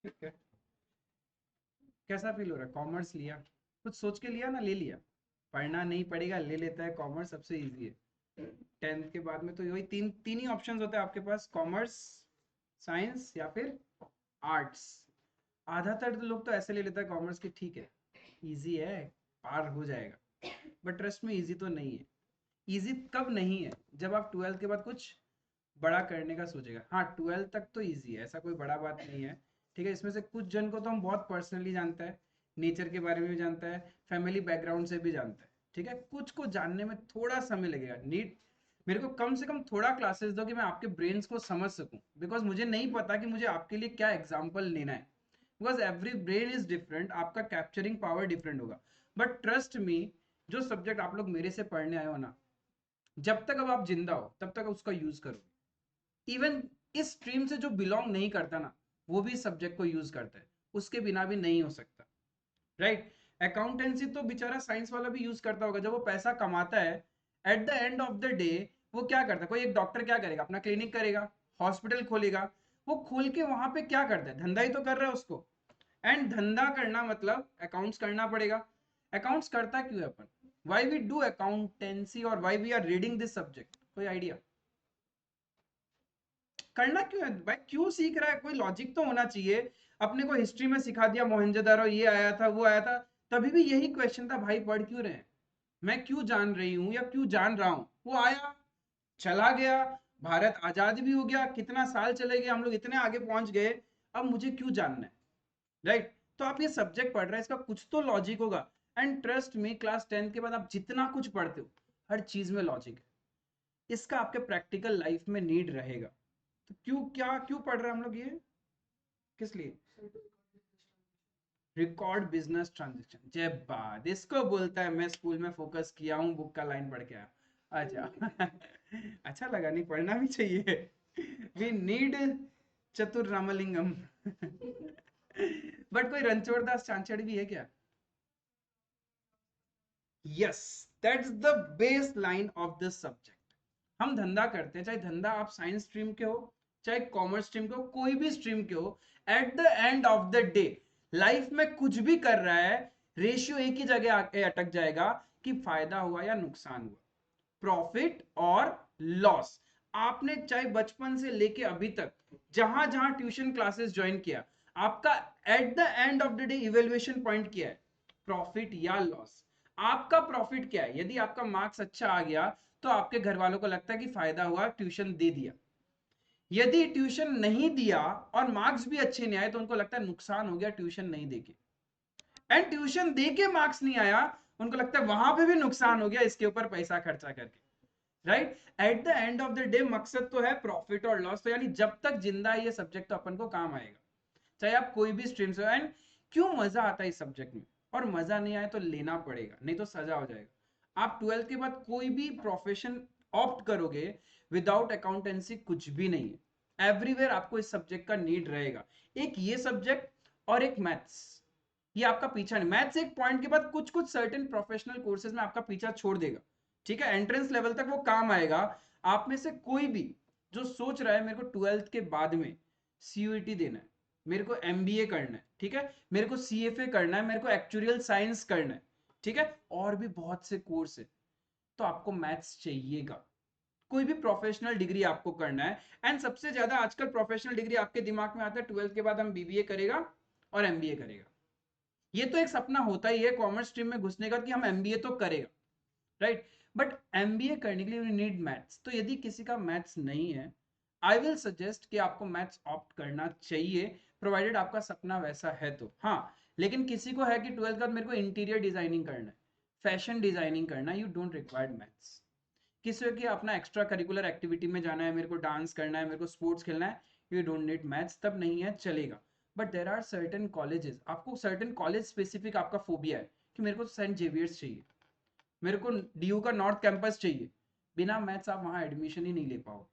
ठीक है, कैसा फील हो रहा है? कॉमर्स लिया, कुछ सोच के लिया ना, ले लिया? पढ़ना नहीं पड़ेगा, ले लेता है, कॉमर्स सबसे इजी है। 10th के बाद में तो वही तीन तीन ही ऑप्शंस होते हैं आपके पास, कॉमर्स, साइंस या फिर आर्ट्स। आधातर तो लोग तो ऐसे ले लेता है कॉमर्स की, ठीक है इजी है, पार हो जाएगा। बट ट्रस्ट में इजी तो नहीं है। इजी कब नहीं है? जब आप 12th के बाद कुछ बड़ा करने का सोचेगा। हाँ, 12th तक तो इजी है, ऐसा कोई बड़ा बात नहीं है। ठीक है, इसमें से कुछ जन को तो हम बहुत पर्सनली जानता है, नेचर के बारे में भी जानता है, फैमिली बैकग्राउंड से भी जानता है। ठीक है, कुछ को जानने में थोड़ा समय लगेगा। नीट मेरे को कम से कम थोड़ा क्लासेस दो कि मैं आपके ब्रेन्स को समझ सकूं, बिकॉज मुझे नहीं पता कि मुझे आपके लिए क्या एग्जाम्पल लेना है। Because every brain is different, आपका कैप्चरिंग पावर डिफरेंट होगा। बट ट्रस्ट मी, जो सब्जेक्ट आप लोग मेरे से पढ़ने आए हो ना, जब तक अब आप जिंदा हो तब तक उसका यूज करो। इवन इस स्ट्रीम से जो बिलोंग नहीं करता ना, वो भी इस सब्जेक्ट को यूज करता है, उसके बिना भी नहीं हो सकता। राइट? अकाउंटेंसी तो बेचारा साइंस वाला भी यूज करता होगा, जब वो पैसा कमाता है eight the end of the day. वो क्या करता है? कोई एक डॉक्टर क्या करेगा? अपना क्लिनिक करेगा, हॉस्पिटल खोलेगा। वो खोल के वहां पे क्या करता है? धंधा ही तो कर रहा है उसको। एंड धंधा करना मतलब अकाउंट्स करना पड़ेगा। अकाउंट्स करता क्यों है अपन? वाई वी डू अकाउंटेंसी और why we are reading this subject? कोई आइडिया? करना क्यों है भाई? क्यों सीख रहा है? कोई लॉजिक तो होना चाहिए। अपने को हिस्ट्री में सिखा दिया मोहनजोदारो ये आया था वो आया था, तभी भी यही क्वेश्चन था, भाई पढ़ क्यों रहे हैं? मैं क्यों जान रही हूं या क्यों जान रहा हूं? वो आया, चला गया, भारत आजाद भी हो गया, कितना साल चले गए, हम लोग इतने आगे पहुंच गए, अब मुझे क्यों जानना है? राइट? तो आप ये सब्जेक्ट पढ़ रहे हैं, इसका कुछ तो लॉजिक होगा। एंड ट्रस्ट में, क्लास 10th के बाद आप जितना कुछ पढ़ते हो, हर चीज में लॉजिक है। इसका आपके प्रैक्टिकल लाइफ में नीड रहेगा। तो क्यों पढ़ रहे हैं हम लोग ये? किस लिए? रिकॉर्ड बिजनेस ट्रांजेक्शन, जय बात, इसको बोलता है मैं स्कूल में फोकस किया हूँ, बुक का लाइन पढ़ के आया। अच्छा। अच्छा लगा, नहीं पढ़ना भी चाहिए। वी नीड चतुर रामलिंगम। बट कोई रणछोड़ दास चांचड़ भी है क्या? Yes, that's the base line of this subject. हम धंधा करते हैं, चाहे धंधा आप साइंस स्ट्रीम के हो, चाहे कॉमर्स स्ट्रीम के हो, कोई भी स्ट्रीम के हो, eight the end of the day life में कुछ भी कर रहा है, रेशियो एक ही जगह आके अटक जाएगा कि फायदा हुआ या नुकसान हुआ, प्रॉफिट और लॉस। आपने चाहे बचपन से लेके अभी तक जहां जहां ट्यूशन क्लासेस ज्वाइन किया, आपका eight the end of the day evaluation point क्या है? प्रॉफिट या लॉस? आपका प्रॉफिट क्या है? यदि आपका मार्क्स अच्छा आ गया तो आपके घर वालों को लगता है कि फायदा हुआ, ट्यूशन दे दिया। यदि ट्यूशन नहीं दिया और मार्क्स भी अच्छे नहीं आए तो उनको लगता है नुकसान हो गया ट्यूशन नहीं देके। एंड ट्यूशन दे के मार्क्स नहीं आया, उनको लगता है वहां पे भी नुकसान हो गया इसके ऊपर पैसा खर्चा करके। Right? Eight the end of the day मकसद तो है प्रॉफिट और लॉस। तो यानी जब तक जिंदा है ये सब्जेक्ट तो अपन को काम आएगा, चाहे आप कोई भी स्ट्रीम से हो। एंड क्यों मजा आता है इस सब्जेक्ट में? और मजा नहीं आए तो लेना पड़ेगा, नहीं तो सजा हो जाएगा। आप 12th के बाद कोई भी प्रोफेशन ऑप्ट करोगे, विदाउट अकाउंटेंसी कुछ भी नहीं है। एवरीवेयर आपको इस सब्जेक्ट का नीड रहेगा। एक ये सब्जेक्ट और एक मैथ्स, ये आपका पीछा नहीं। मैथ्स एक पॉइंट के बाद कुछ कुछ सर्टेन प्रोफेशनल कोर्सेज में आपका पीछा छोड़ देगा। ठीक है, एंट्रेंस लेवल तक वो काम आएगा। आप में से कोई भी जो सोच रहा है मेरे को 12th के बाद में सीयूईटी देना है, मेरे को एमबीए करना है, ठीक है, मेरे को सीएफए करना है, मेरे को एक्चुअल साइंस करना है, ठीक है, और भी बहुत से कोर्स है, तो आपको मैथ्स चाहिएगा। कोई भी प्रोफेशनल डिग्री आपको करना है, एंड सबसे ज्यादा आजकल प्रोफेशनल डिग्री आपके दिमाग में आता है 12th के बाद हम बीबीए करेगा और एमबीए करेगा। ये तो एक सपना होता ही है कॉमर्स स्ट्रीम में घुसने का कि हम एमबीए तो करेगा। राइट? बट एमबीए करने के लिए यू नीड मैथ्स। तो यदि किसी का मैथ्स नहीं है, आई विल सजेस्ट कि आपको मैथ्स ऑप्ट करना चाहिए, प्रोवाइडेड आपका सपना वैसा है तो। हाँ, लेकिन किसी को है कि 12th का मेरे को इंटीरियर डिजाइनिंग करना है, फैशन डिजाइनिंग करना है, यू डोंट रिक्वायर्ड मैथ्स। किसी को कि अपना एक्स्ट्रा करिकुलर एक्टिविटी में जाना है, मेरे को डांस करना है, मेरे को स्पोर्ट्स खेलना है, यू डोंट नीड मैथ्स, तब नहीं है चलेगा। But there are certain colleges, आपको सर्टेन कॉलेज स्पेसिफिक आपका फोबिया है कि मेरे को सेंट जेवियर्स चाहिए, मेरे को डीयू का नॉर्थ कैंपस चाहिए, बिना मैथ्स आप वहां एडमिशन ही नहीं ले पाओगे।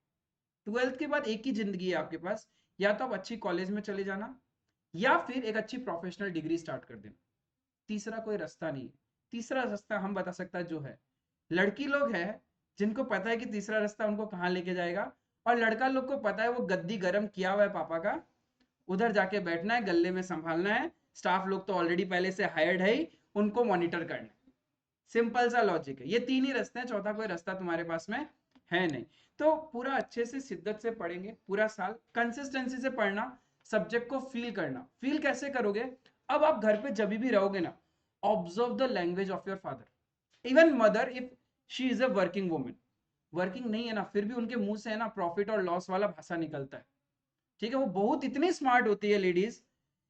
12th के बाद एक ही जिंदगी है आपके पास, या तो आप अच्छी कॉलेज में चले जाना या फिर एक अच्छी प्रोफेशनल डिग्री स्टार्ट कर देना। तीसरा कोई रास्ता नहीं है। तीसरा रास्ता हम बता सकता है जो है, लड़की लोग है जिनको पता है कि तीसरा रास्ता उनको कहाँ लेके जाएगा, और लड़का लोग को पता है वो गद्दी गर्म किया हुआ है पापा का, उधर जाके बैठना है, गल्ले में संभालना है, स्टाफ लोग तो ऑलरेडी पहले से हायर्ड है ही, उनको मॉनिटर करना है। सिंपल सा लॉजिक है, ये तीन ही रास्ते हैं, चौथा कोई रास्ता तुम्हारे पास में है नहीं। तो पूरा अच्छे से शिद्दत से पढ़ेंगे पूरा साल, कंसिस्टेंसी से पढ़ना, सब्जेक्ट को फील करना। फील कैसे करोगे? अब आप घर पे जब भी रहोगे ना, observe the language of your father, even mother if she is a working woman. Working नहीं है ना, फिर भी उनके मुंह से है ना प्रॉफिट और लॉस वाला भाषा निकलता है, ठीक है। वो बहुत इतनी स्मार्ट होती है लेडीज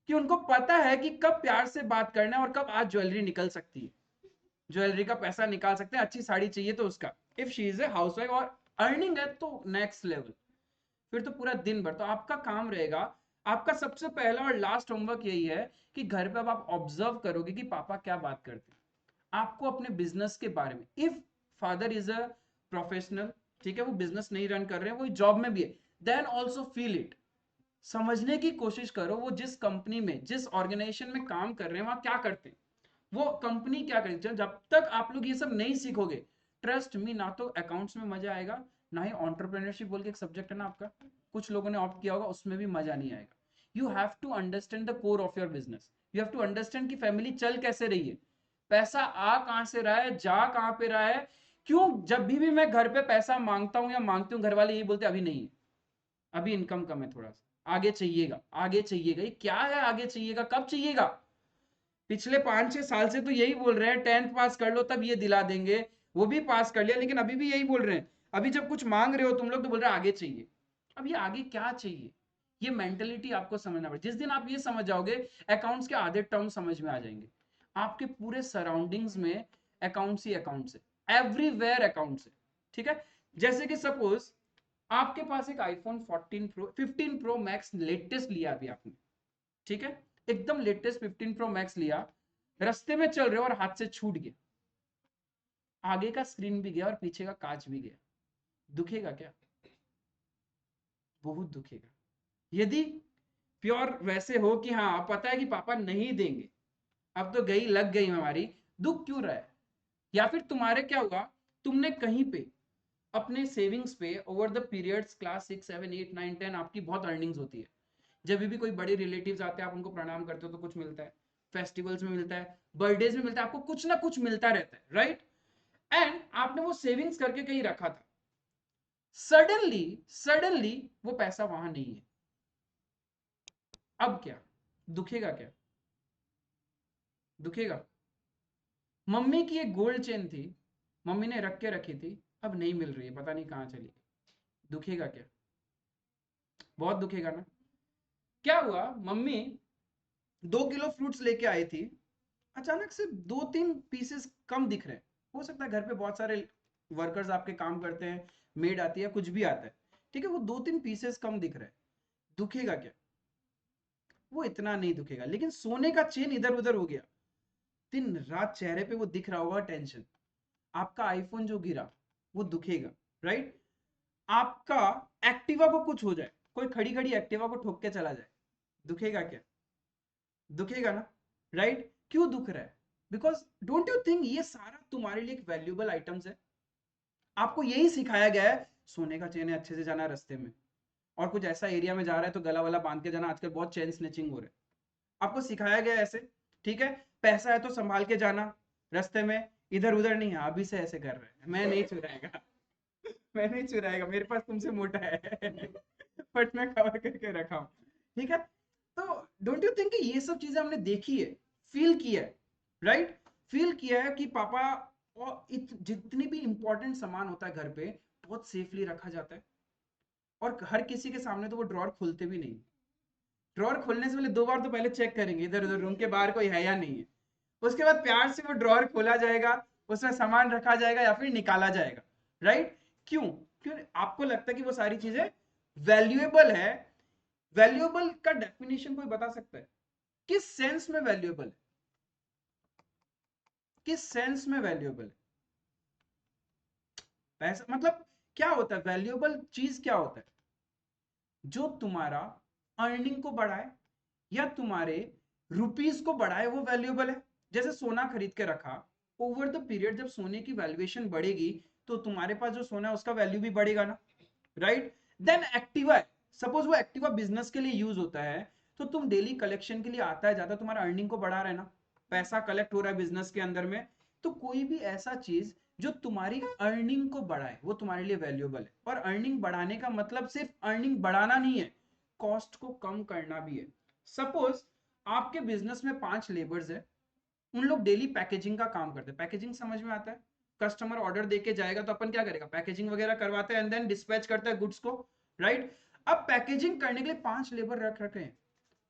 कि उनको पता है कि कब प्यार से बात करना है और कब आज ज्वेलरी निकल सकती है, ज्वेलरी का पैसा निकाल सकते हैं, अच्छी साड़ी चाहिए तो उसका। If she is a housewife और अर्निंग है तो नेक्स्ट लेवल, फिर तो पूरा दिन भर। तो आपका काम रहेगा, आपका सबसे पहला और लास्ट होमवर्क यही है कि घर पे अब आप ऑब्जर्व करोगे कि पापा क्या बात करते हैं, आपको अपने बिजनेस के बारे में। If father is a professional, ठीक है, वो बिजनेस नहीं रन कर रहे हैं, वो जॉब में भी है, देन ऑल्सो फील इट, समझने की कोशिश करो वो जिस कंपनी में, जिस ऑर्गेनाइजेशन में काम कर रहे हैं वहां क्या करते हैं, वो कंपनी क्या करती है। जब तक आप लोग ये सब नहीं सीखोगे, ट्रस्ट मी, ना तो अकाउंट्स में मजा आएगा, ना ही एंटरप्रेन्योरशिप बोल के एक सब्जेक्ट है ना आपका, कुछ लोगों ने ऑप्ट किया होगा, उसमें भी मजा नहीं आएगा। You have to understand the core of your business, you have to understand कि फैमिली चल कैसे रही है, पैसा आ कहां से रहा है, जा कहां पे रहा है। क्यों जब भी मैं घर पे पैसा मांगता हूं या मांगती हूँ, घर वाले यही बोलते अभी नहीं है, अभी इनकम कम है, थोड़ा सा आगे चाहिएगा, आगे चाहिएगा। ये क्या है आगे चाहिएगा, कब चाहिएगा? पिछले 5-6 साल से तो यही बोल रहे हैं 10th पास कर लो तब ये दिला देंगे, वो भी पास कर लिया लेकिन अभी भी यही बोल रहे हैं। अभी जब कुछ मांग रहे हो तुम लोग तो बोल रहे हैं आगे चाहिए। अब ये आगे क्या चाहिए, ये मेंटेलिटी आपको समझना पड़ेगा। जिस दिन आप ये समझ जाओगे, अकाउंट्स के आधे टर्म समझ में आ जाएंगे। आपके पूरे सराउंडिंग्स में अकाउंट्स ही अकाउंट्स है, एवरीवेयर अकाउंट्स है, ठीक है। जैसे कि सपोज आपके पास एक आईफोन 15 प्रो मैक्स लेटेस्ट लिया अभी आपने, ठीक है, एकदम लेटेस्ट 15 प्रो मैक्स लिया, रास्ते में चल रहे हो और हाथ से छूट गया, आगे का स्क्रीन भी गया और पीछे का कांच भी गया, दुखेगा क्या? बहुत दुखेगा। यदि प्योर वैसे हो कि हाँ पता है कि पापा नहीं देंगे, अब तो गई लग गई हमारी, दुख क्यों रहा है? या फिर तुम्हारे क्या हुआ, तुमने कहीं पे अपने सेविंग्स पे ओवर द पीरियड्स, क्लास 6, 7, 8, 9, 10 आपकी बहुत अर्निंग्स होती है, जब भी कोई बड़े रिलेटिव्स आते हैं आप उनको प्रणाम करते हो तो कुछ मिलता है, फेस्टिवल्स में मिलता है, बर्थडेज में मिलता है, आपको कुछ ना कुछ मिलता रहता है, राइट? एंड आपने वो सेविंग्स करके कहीं रखा था, सडनली सडनली वो पैसा वहां नहीं है, अब क्या? दुखेगा क्या? दुखेगा। मम्मी की एक गोल्ड चेन थी, मम्मी ने रख के रखी थी, अब नहीं मिल रही है, पता नहीं कहां चली, दुखेगा क्या? बहुत दुखेगा ना। क्या हुआ, मम्मी 2 किलो फ्रूट्स लेके आई थी, अचानक से 2-3 पीसेस कम दिख रहे हैं। हो सकता है घर पे बहुत सारे वर्कर्स आपके काम करते हैं, मेड आती है, कुछ भी आता है, ठीक है, वो 2-3 पीसेस कम दिख रहे हैं, दुखेगा क्या? वो इतना नहीं दुखेगा, लेकिन सोने का चेन इधर उधर हो गया, दिन रात चेहरे पे वो दिख रहा होगा टेंशन। आपका आईफोन जो गिरा वो दुखेगा, राइट? आपका एक्टिवा को कुछ हो जाए, कोई खड़ी खड़ी एक्टिवा को ठोक के चला जाए, दुखेगा क्या? दुखेगा ना, राइट? क्यों दुख रहा है? बिकॉज डोंट यू थिंक ये सारा तुम्हारे लिए एक वैल्यूएबल आइटम्स है? आपको यही सिखाया गया है, सोने का चेन है, अच्छे से जाना रास्ते में, और कुछ ऐसा एरिया में जा रहा है तो गला वाला बांध के जाना, आजकल बहुत चेन स्नेचिंग हो रहा है, आपको सिखाया गया ऐसे, ठीक है। पैसा है तो संभाल के जाना रास्ते में, इधर उधर नहीं है, अभी से ऐसे कर रहे हैं, मैं नहीं चुराएगा, मैं नहीं चुराएगा, मेरे पास तुमसे मोटा है बट मैं कवर करके रखा हूं, ठीक है। तो डोंट यू थिंक ये सब चीजें हमने देखी है, फील किया है, राइट? फील किया है कि पापा, और जितनी भी इंपॉर्टेंट सामान होता है घर पे बहुत सेफली रखा जाता है, और हर किसी के सामने तो वो ड्रॉर खुलते भी नहीं, ड्रॉर खोलने से पहले 2 बार तो पहले चेक करेंगे इधर उधर रूम के बाहर कोई है या नहीं है, उसके बाद प्यार से वो ड्रॉर खोला जाएगा, उसमें सामान रखा जाएगा या फिर निकाला जाएगा, राइट? क्यों? क्यों आपको लगता है कि वो सारी चीजें वैल्यूएबल है? वैल्यूएबल का डेफिनेशन कोई बता सकता है? किस सेंस में वैल्यूएबल है? किस सेंस में वैल्यूएबल है? पैसा मतलब क्या होता है? वैल्यूएबल चीज क्या होता है? जो तुम्हारा अर्निंग को बढ़ाए या तुम्हारे रुपीस को बढ़ाए, वो वैल्यूएबल है। जैसे सोना खरीद के रखा, ओवर द पीरियड जब सोने की वैल्यूएशन बढ़ेगी तो तुम्हारे पास जो सोना है उसका वैल्यू भी बढ़ेगा ना, राइट? देन एक्टिवा है, सपोज वो एक्टिवा बिजनेस के लिए यूज होता है, तो तुम डेली कलेक्शन के लिए आता है जाता, तुम्हारा अर्निंग को बढ़ा रहा है ना, पैसा कलेक्ट हो रहा है बिजनेस के अंदर में। तो कोई भी ऐसा चीज जो तुम्हारी अर्निंग को बढ़ाए वो तुम्हारे लिए वैल्यूएबल है। और अर्निंग बढ़ाने का मतलब सिर्फ अर्निंग बढ़ाना नहीं है, कॉस्ट को कम करना भी है। सपोज आपके बिजनेस में 5 लेबर्स है, उन लोग डेली पैकेजिंग का काम करते हैं। पैकेजिंग समझ में आता है, कस्टमर ऑर्डर देके जाएगा तो अपन क्या करेगा, पैकेजिंग वगैरह करवाते हैं एंड देन डिस्पैच करते हैं गुड्स को, राइट। अब पैकेजिंग करने के लिए 5 लेबर रख रखे हैं,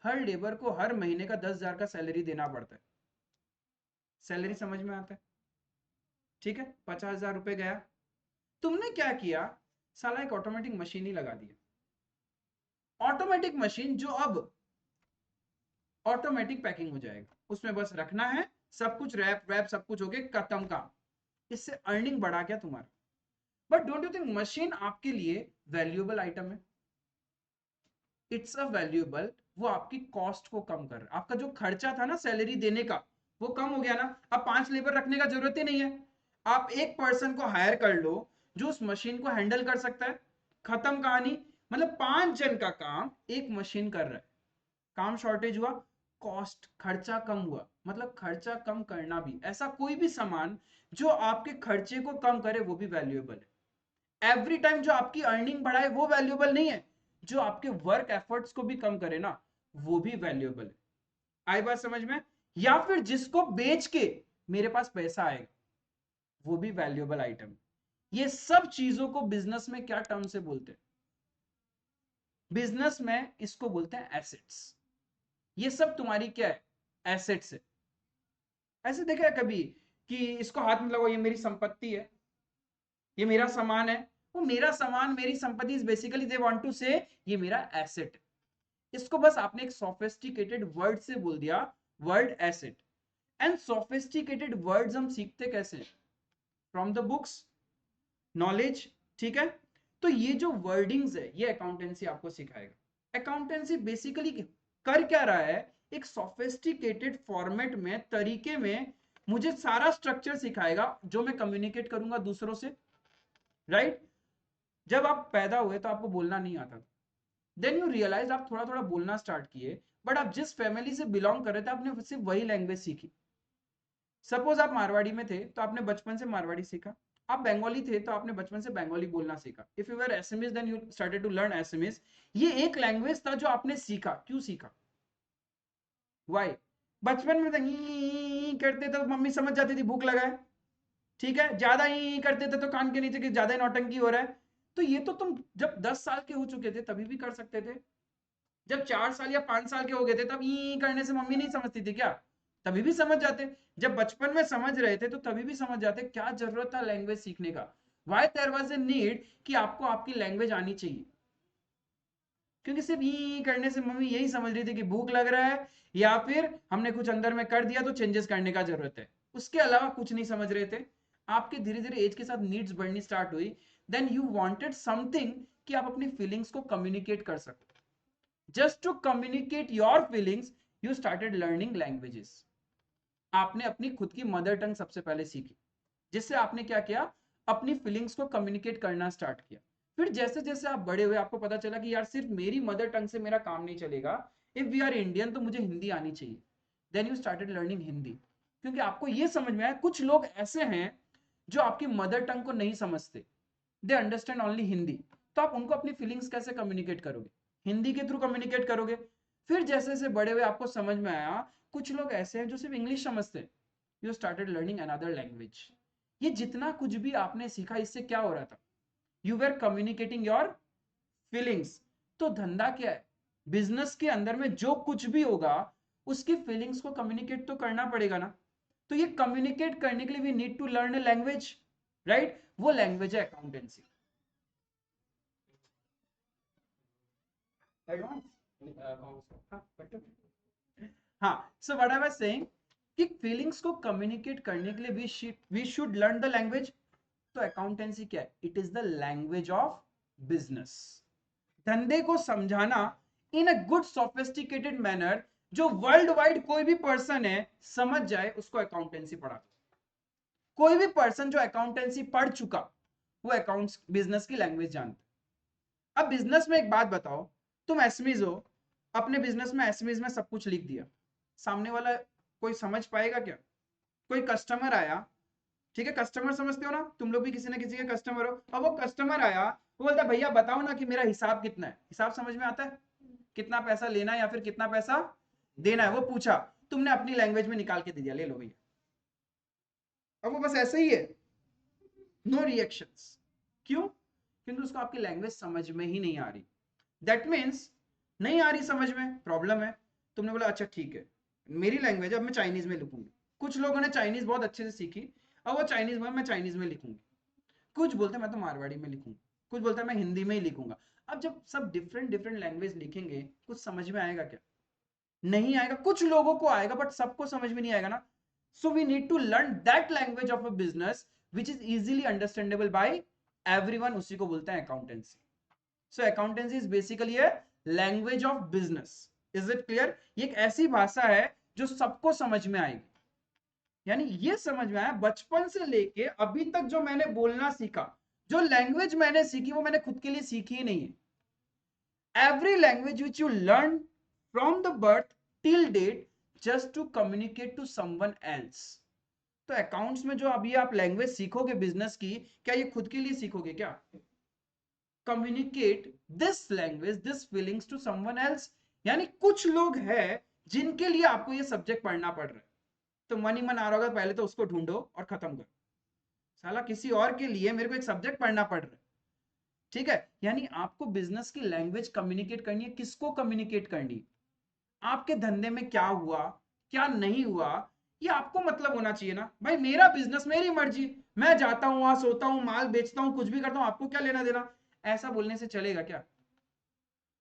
हर लेबर को हर महीने का 10,000 का सैलरी देना पड़ता है। सैलरी समझ में आता है, ठीक है, 50,000 रुपए गया। तुमने क्या किया, साला एक ऑटोमेटिक मशीन ही लगा दिया, ऑटोमेटिक मशीन जो अब ऑटोमेटिक पैकिंग हो जाएगा, उसमें बस रखना है, सब कुछ रैप वैप सब कुछ हो गया, खत्म काम। इससे अर्निंग बढ़ा क्या तुम्हारा? But don't you think machine आपके लिए वैल्यूएबल आइटम है? इट्स अ वैल्यूएबल, वो आपकी कॉस्ट को कम कर रहा है। आपका जो खर्चा था ना सैलरी देने का, वो कम हो गया ना। अब 5 लेबर रखने का जरूरत ही नहीं है, आप एक पर्सन को हायर कर लो जो उस मशीन को हैंडल कर सकता है, खत्म कहानी। मतलब 5 जन का काम एक मशीन कर रहा है, काम शॉर्टेज हुआ, कॉस्ट खर्चा कम हुआ। मतलब खर्चा कम करना भी, ऐसा कोई भी सामान जो आपके खर्चे को कम करे वो भी वैल्यूएबल है। एवरी टाइम जो आपकी अर्निंग बढ़ाए वो वैल्यूएबल नहीं है, जो आपके वर्क एफर्ट्स को भी कम करे ना वो भी वैल्यूएबल है। आई बात समझ में? या फिर जिसको बेच के मेरे पास पैसा आएगा वो भी वैल्यूएबल आइटम। ये सब चीजों को बिजनेस में क्या टर्म से बोलते हैं? बिजनेस में इसको बोलते हैं एसेट्स। ये सब तुम्हारी क्या है, एसेट्स है। ऐसे देखा है कभी कि इसको हाथ में लगाओ, ये मेरी संपत्ति है, ये मेरा सामान है। वो मेरा सामान मेरी संपत्ति is basically they want to say ये मेरा एसेट है। इसको बस आपने एक सोफिस्टिकेटेड वर्ड से बोल दिया, word asset. And sophisticated words हम सीखते कैसे? फ्रॉम द बुक्स, नॉलेज, ठीक है। तो ये जो वर्डिंग्स है ये अकाउंटेंसी आपको सिखाएगा। अकाउंटेंसी बेसिकली कर क्या रहा है, एक सोफिस्टिकेटेड फॉर्मेट में, तरीके में मुझे सारा स्ट्रक्चर सिखाएगा जो मैं कम्युनिकेट करूंगा दूसरों से, राइट। जब आप पैदा हुए तो आपको बोलना नहीं आता, देन यू रियलाइज आप थोड़ा थोड़ा बोलना स्टार्ट किए, बट आप जिस फैमिली से बिलोंग कर रहे थे आपने सिर्फ वही लैंग्वेज सीखी। सपोज आप मारवाड़ी में थे तो आपने बचपन से मारवाड़ी सीखा, आप बंगाली थे तो आपने बचपन से बंगाली बोलना सीखा। If you were SMS then you started to learn SMS. ये एक लैंग्वेज था जो आपने सीखा। क्यों सीखा? व्हाई? बचपन में तो करते थे तो मम्मी समझ जाती थी भूख लगा है, ठीक है। ज्यादा ही करते थे तो कान के नीचे कि ज्यादा ही नौटंकी हो रहा है। तो ये तो तुम जब 10 साल के हो चुके थे तभी भी कर सकते थे। जब 4 साल या 5 साल के हो गए थे तब ई करने से मम्मी नहीं समझती थी क्या? तभी भी समझ जाते। जब बचपन में समझ रहे थे तो तभी भी समझ जाते। क्या जरूरत था लैंग्वेज सीखने का? Why there was a need कि आपको आपकी लैंग्वेज आनी चाहिए? क्योंकि सिर्फ ई करने से मम्मी यही समझ रही थी कि भूख लग रहा है, या फिर हमने कुछ अंदर में कर दिया तो चेंजेस करने का जरूरत है। उसके अलावा कुछ नहीं समझ रहे थे। आपके धीरे धीरे एज के साथ नीड्स बढ़नी स्टार्ट हुई, देन यू वांटेड समथिंग कि आप अपनी फीलिंग्स को कम्युनिकेट कर सको। Just to communicate your feelings you started learning languages. आपने अपनी खुद की मदर टंग सबसे पहले सीखी, जिससे आपने क्या किया, अपनी फीलिंग्स को कम्युनिकेट करना स्टार्ट किया। फिर जैसे जैसे आप बड़े हुए आपको पता चला कि यार सिर्फ मेरी मदर टंग से मेरा काम नहीं चलेगा, इफ वी आर इंडियन तो मुझे हिंदी आनी चाहिए। Then you started learning Hindi, क्योंकि आपको ये समझ में आया कुछ लोग ऐसे हैं जो आपकी मदर टंग को नहीं समझते, दे अंडरस्टैंड ओनली हिंदी। तो आप उनको अपनी फीलिंग्स कैसे कम्युनिकेट करोगे? हिंदी के थ्रू कम्युनिकेट करोगे। फिर जैसे जैसे बड़े हुए आपको समझ में आया कुछ लोग ऐसे हैं जो सिर्फ इंग्लिश समझते हैं, you started learning another language. ये जितना कुछ भी आपने सीखा इससे क्या हो रहा था, you were communicating your feelings. तो धंधा क्या है, बिजनेस के अंदर में जो कुछ भी होगा उसकी फीलिंग्स को कम्युनिकेट तो करना पड़ेगा ना। तो ये कम्युनिकेट करने के लिए we need to learn a language, right. वो लैंग्वेज है अकाउंटेंसी। एडवांस, हाँ। So what I was saying कि फीलिंग्स को कम्युनिकेट करने के लिए we should learn the language. तो अकाउंटेंसी क्या है? It is the language of business. धंधे को समझाना in a good sophisticated manner, जो वर्ल्ड वाइड कोई भी पर्सन है समझ जाए, उसको अकाउंटेंसी पढ़ा दो। कोई भी पर्सन जो अकाउंटेंसी पढ़ चुका वो अकाउंट्स बिजनेस की लैंग्वेज जानता है। अब बिजनेस में एक बात बताओ, तुम एसमीज हो, अपने बिजनेस में एसएमएस में सब कुछ लिख दिया, सामने वाला कोई समझ पाएगा क्या? कोई कस्टमर आया, ठीक है, कस्टमर समझते हो ना, तुम लोग भी किसी ना किसी के कस्टमर हो, अब वो कस्टमर आया, वो बोलता है भैया बताओ ना कि मेरा हिसाब कितना है, हिसाब समझ में आता है, कितना पैसा लेना है या फिर कितना पैसा देना है, वो पूछा, तुमने अपनी लैंग्वेज में निकाल के दे दिया, ले लो भैया। अब वो बस ऐसे ही है, नो रिएक्शंस। क्यों? क्योंकि उसको आपकी लैंग्वेज समझ में ही नहीं आ रही। दैट मीन्स नहीं आ रही समझ में, प्रॉब्लम है। तुमने बोला अच्छा ठीक है, मेरी लैंग्वेज अब मैं चाइनीज में लिखूंगी। कुछ लोगों ने चाइनीज बहुत अच्छे से सीखी, अब वो चाइनीज में, मैं चाइनीज में लिखूंगी। कुछ बोलते हैं मैं तो मारवाड़ी में लिखूंगा, कुछ बोलते हैं मैं हिंदी में ही लिखूंगा। अब जब सब डिफरेंट डिफरेंट लैंग्वेज लिखेंगे, कुछ समझ में आएगा क्या? नहीं आएगा। कुछ लोगों को आएगा बट सबको समझ में नहीं आएगा ना। So we need to learn that language of a business which is easily understandable by everyone, उसी को बोलते हैं accountancy. So accountancy is basically a language of business. Is it clear? ये एक ऐसी भाषा है जो सबको समझ में आएगी। यानी ये समझ में आया, बचपन से लेके अभी तक जो मैंने बोलना सीखा, जो लैंग्वेज मैंने सीखी, वो मैंने खुद के लिए सीखी ही नहीं है। Every language which you learn from the birth till date just to communicate to someone else. तो अकाउंट्स में जो अभी आप लैंग्वेज सीखोगे बिजनेस की, क्या ये खुद के लिए सीखोगे क्या? Communicate this language, this feelings to someone else. यानी कुछ लोग हैं जिनके लिए आपको ये सब्जेक्ट पढ़ना पड़ रहा है, तो मन ही मन आ रहा होगा पहले तो उसको ढूंढो और खत्म करो। साला किसी और के लिए मेरे को एक सब्जेक्ट पढ़ना पड़ रहा है, ठीक है? यानी आपको बिजनेस की लैंग्वेज कम्युनिकेट करनी है। किसको कम्युनिकेट करनी है? आपके धंधे में क्या हुआ, क्या नहीं हुआ, ये आपको मतलब होना चाहिए ना भाई। मेरा बिजनेस, मेरी मर्जी, मैं जाता हूं वहां, सोता हूं, माल बेचता हूं, कुछ भी करता हूं, आपको क्या लेना देना? ऐसा बोलने से चलेगा क्या?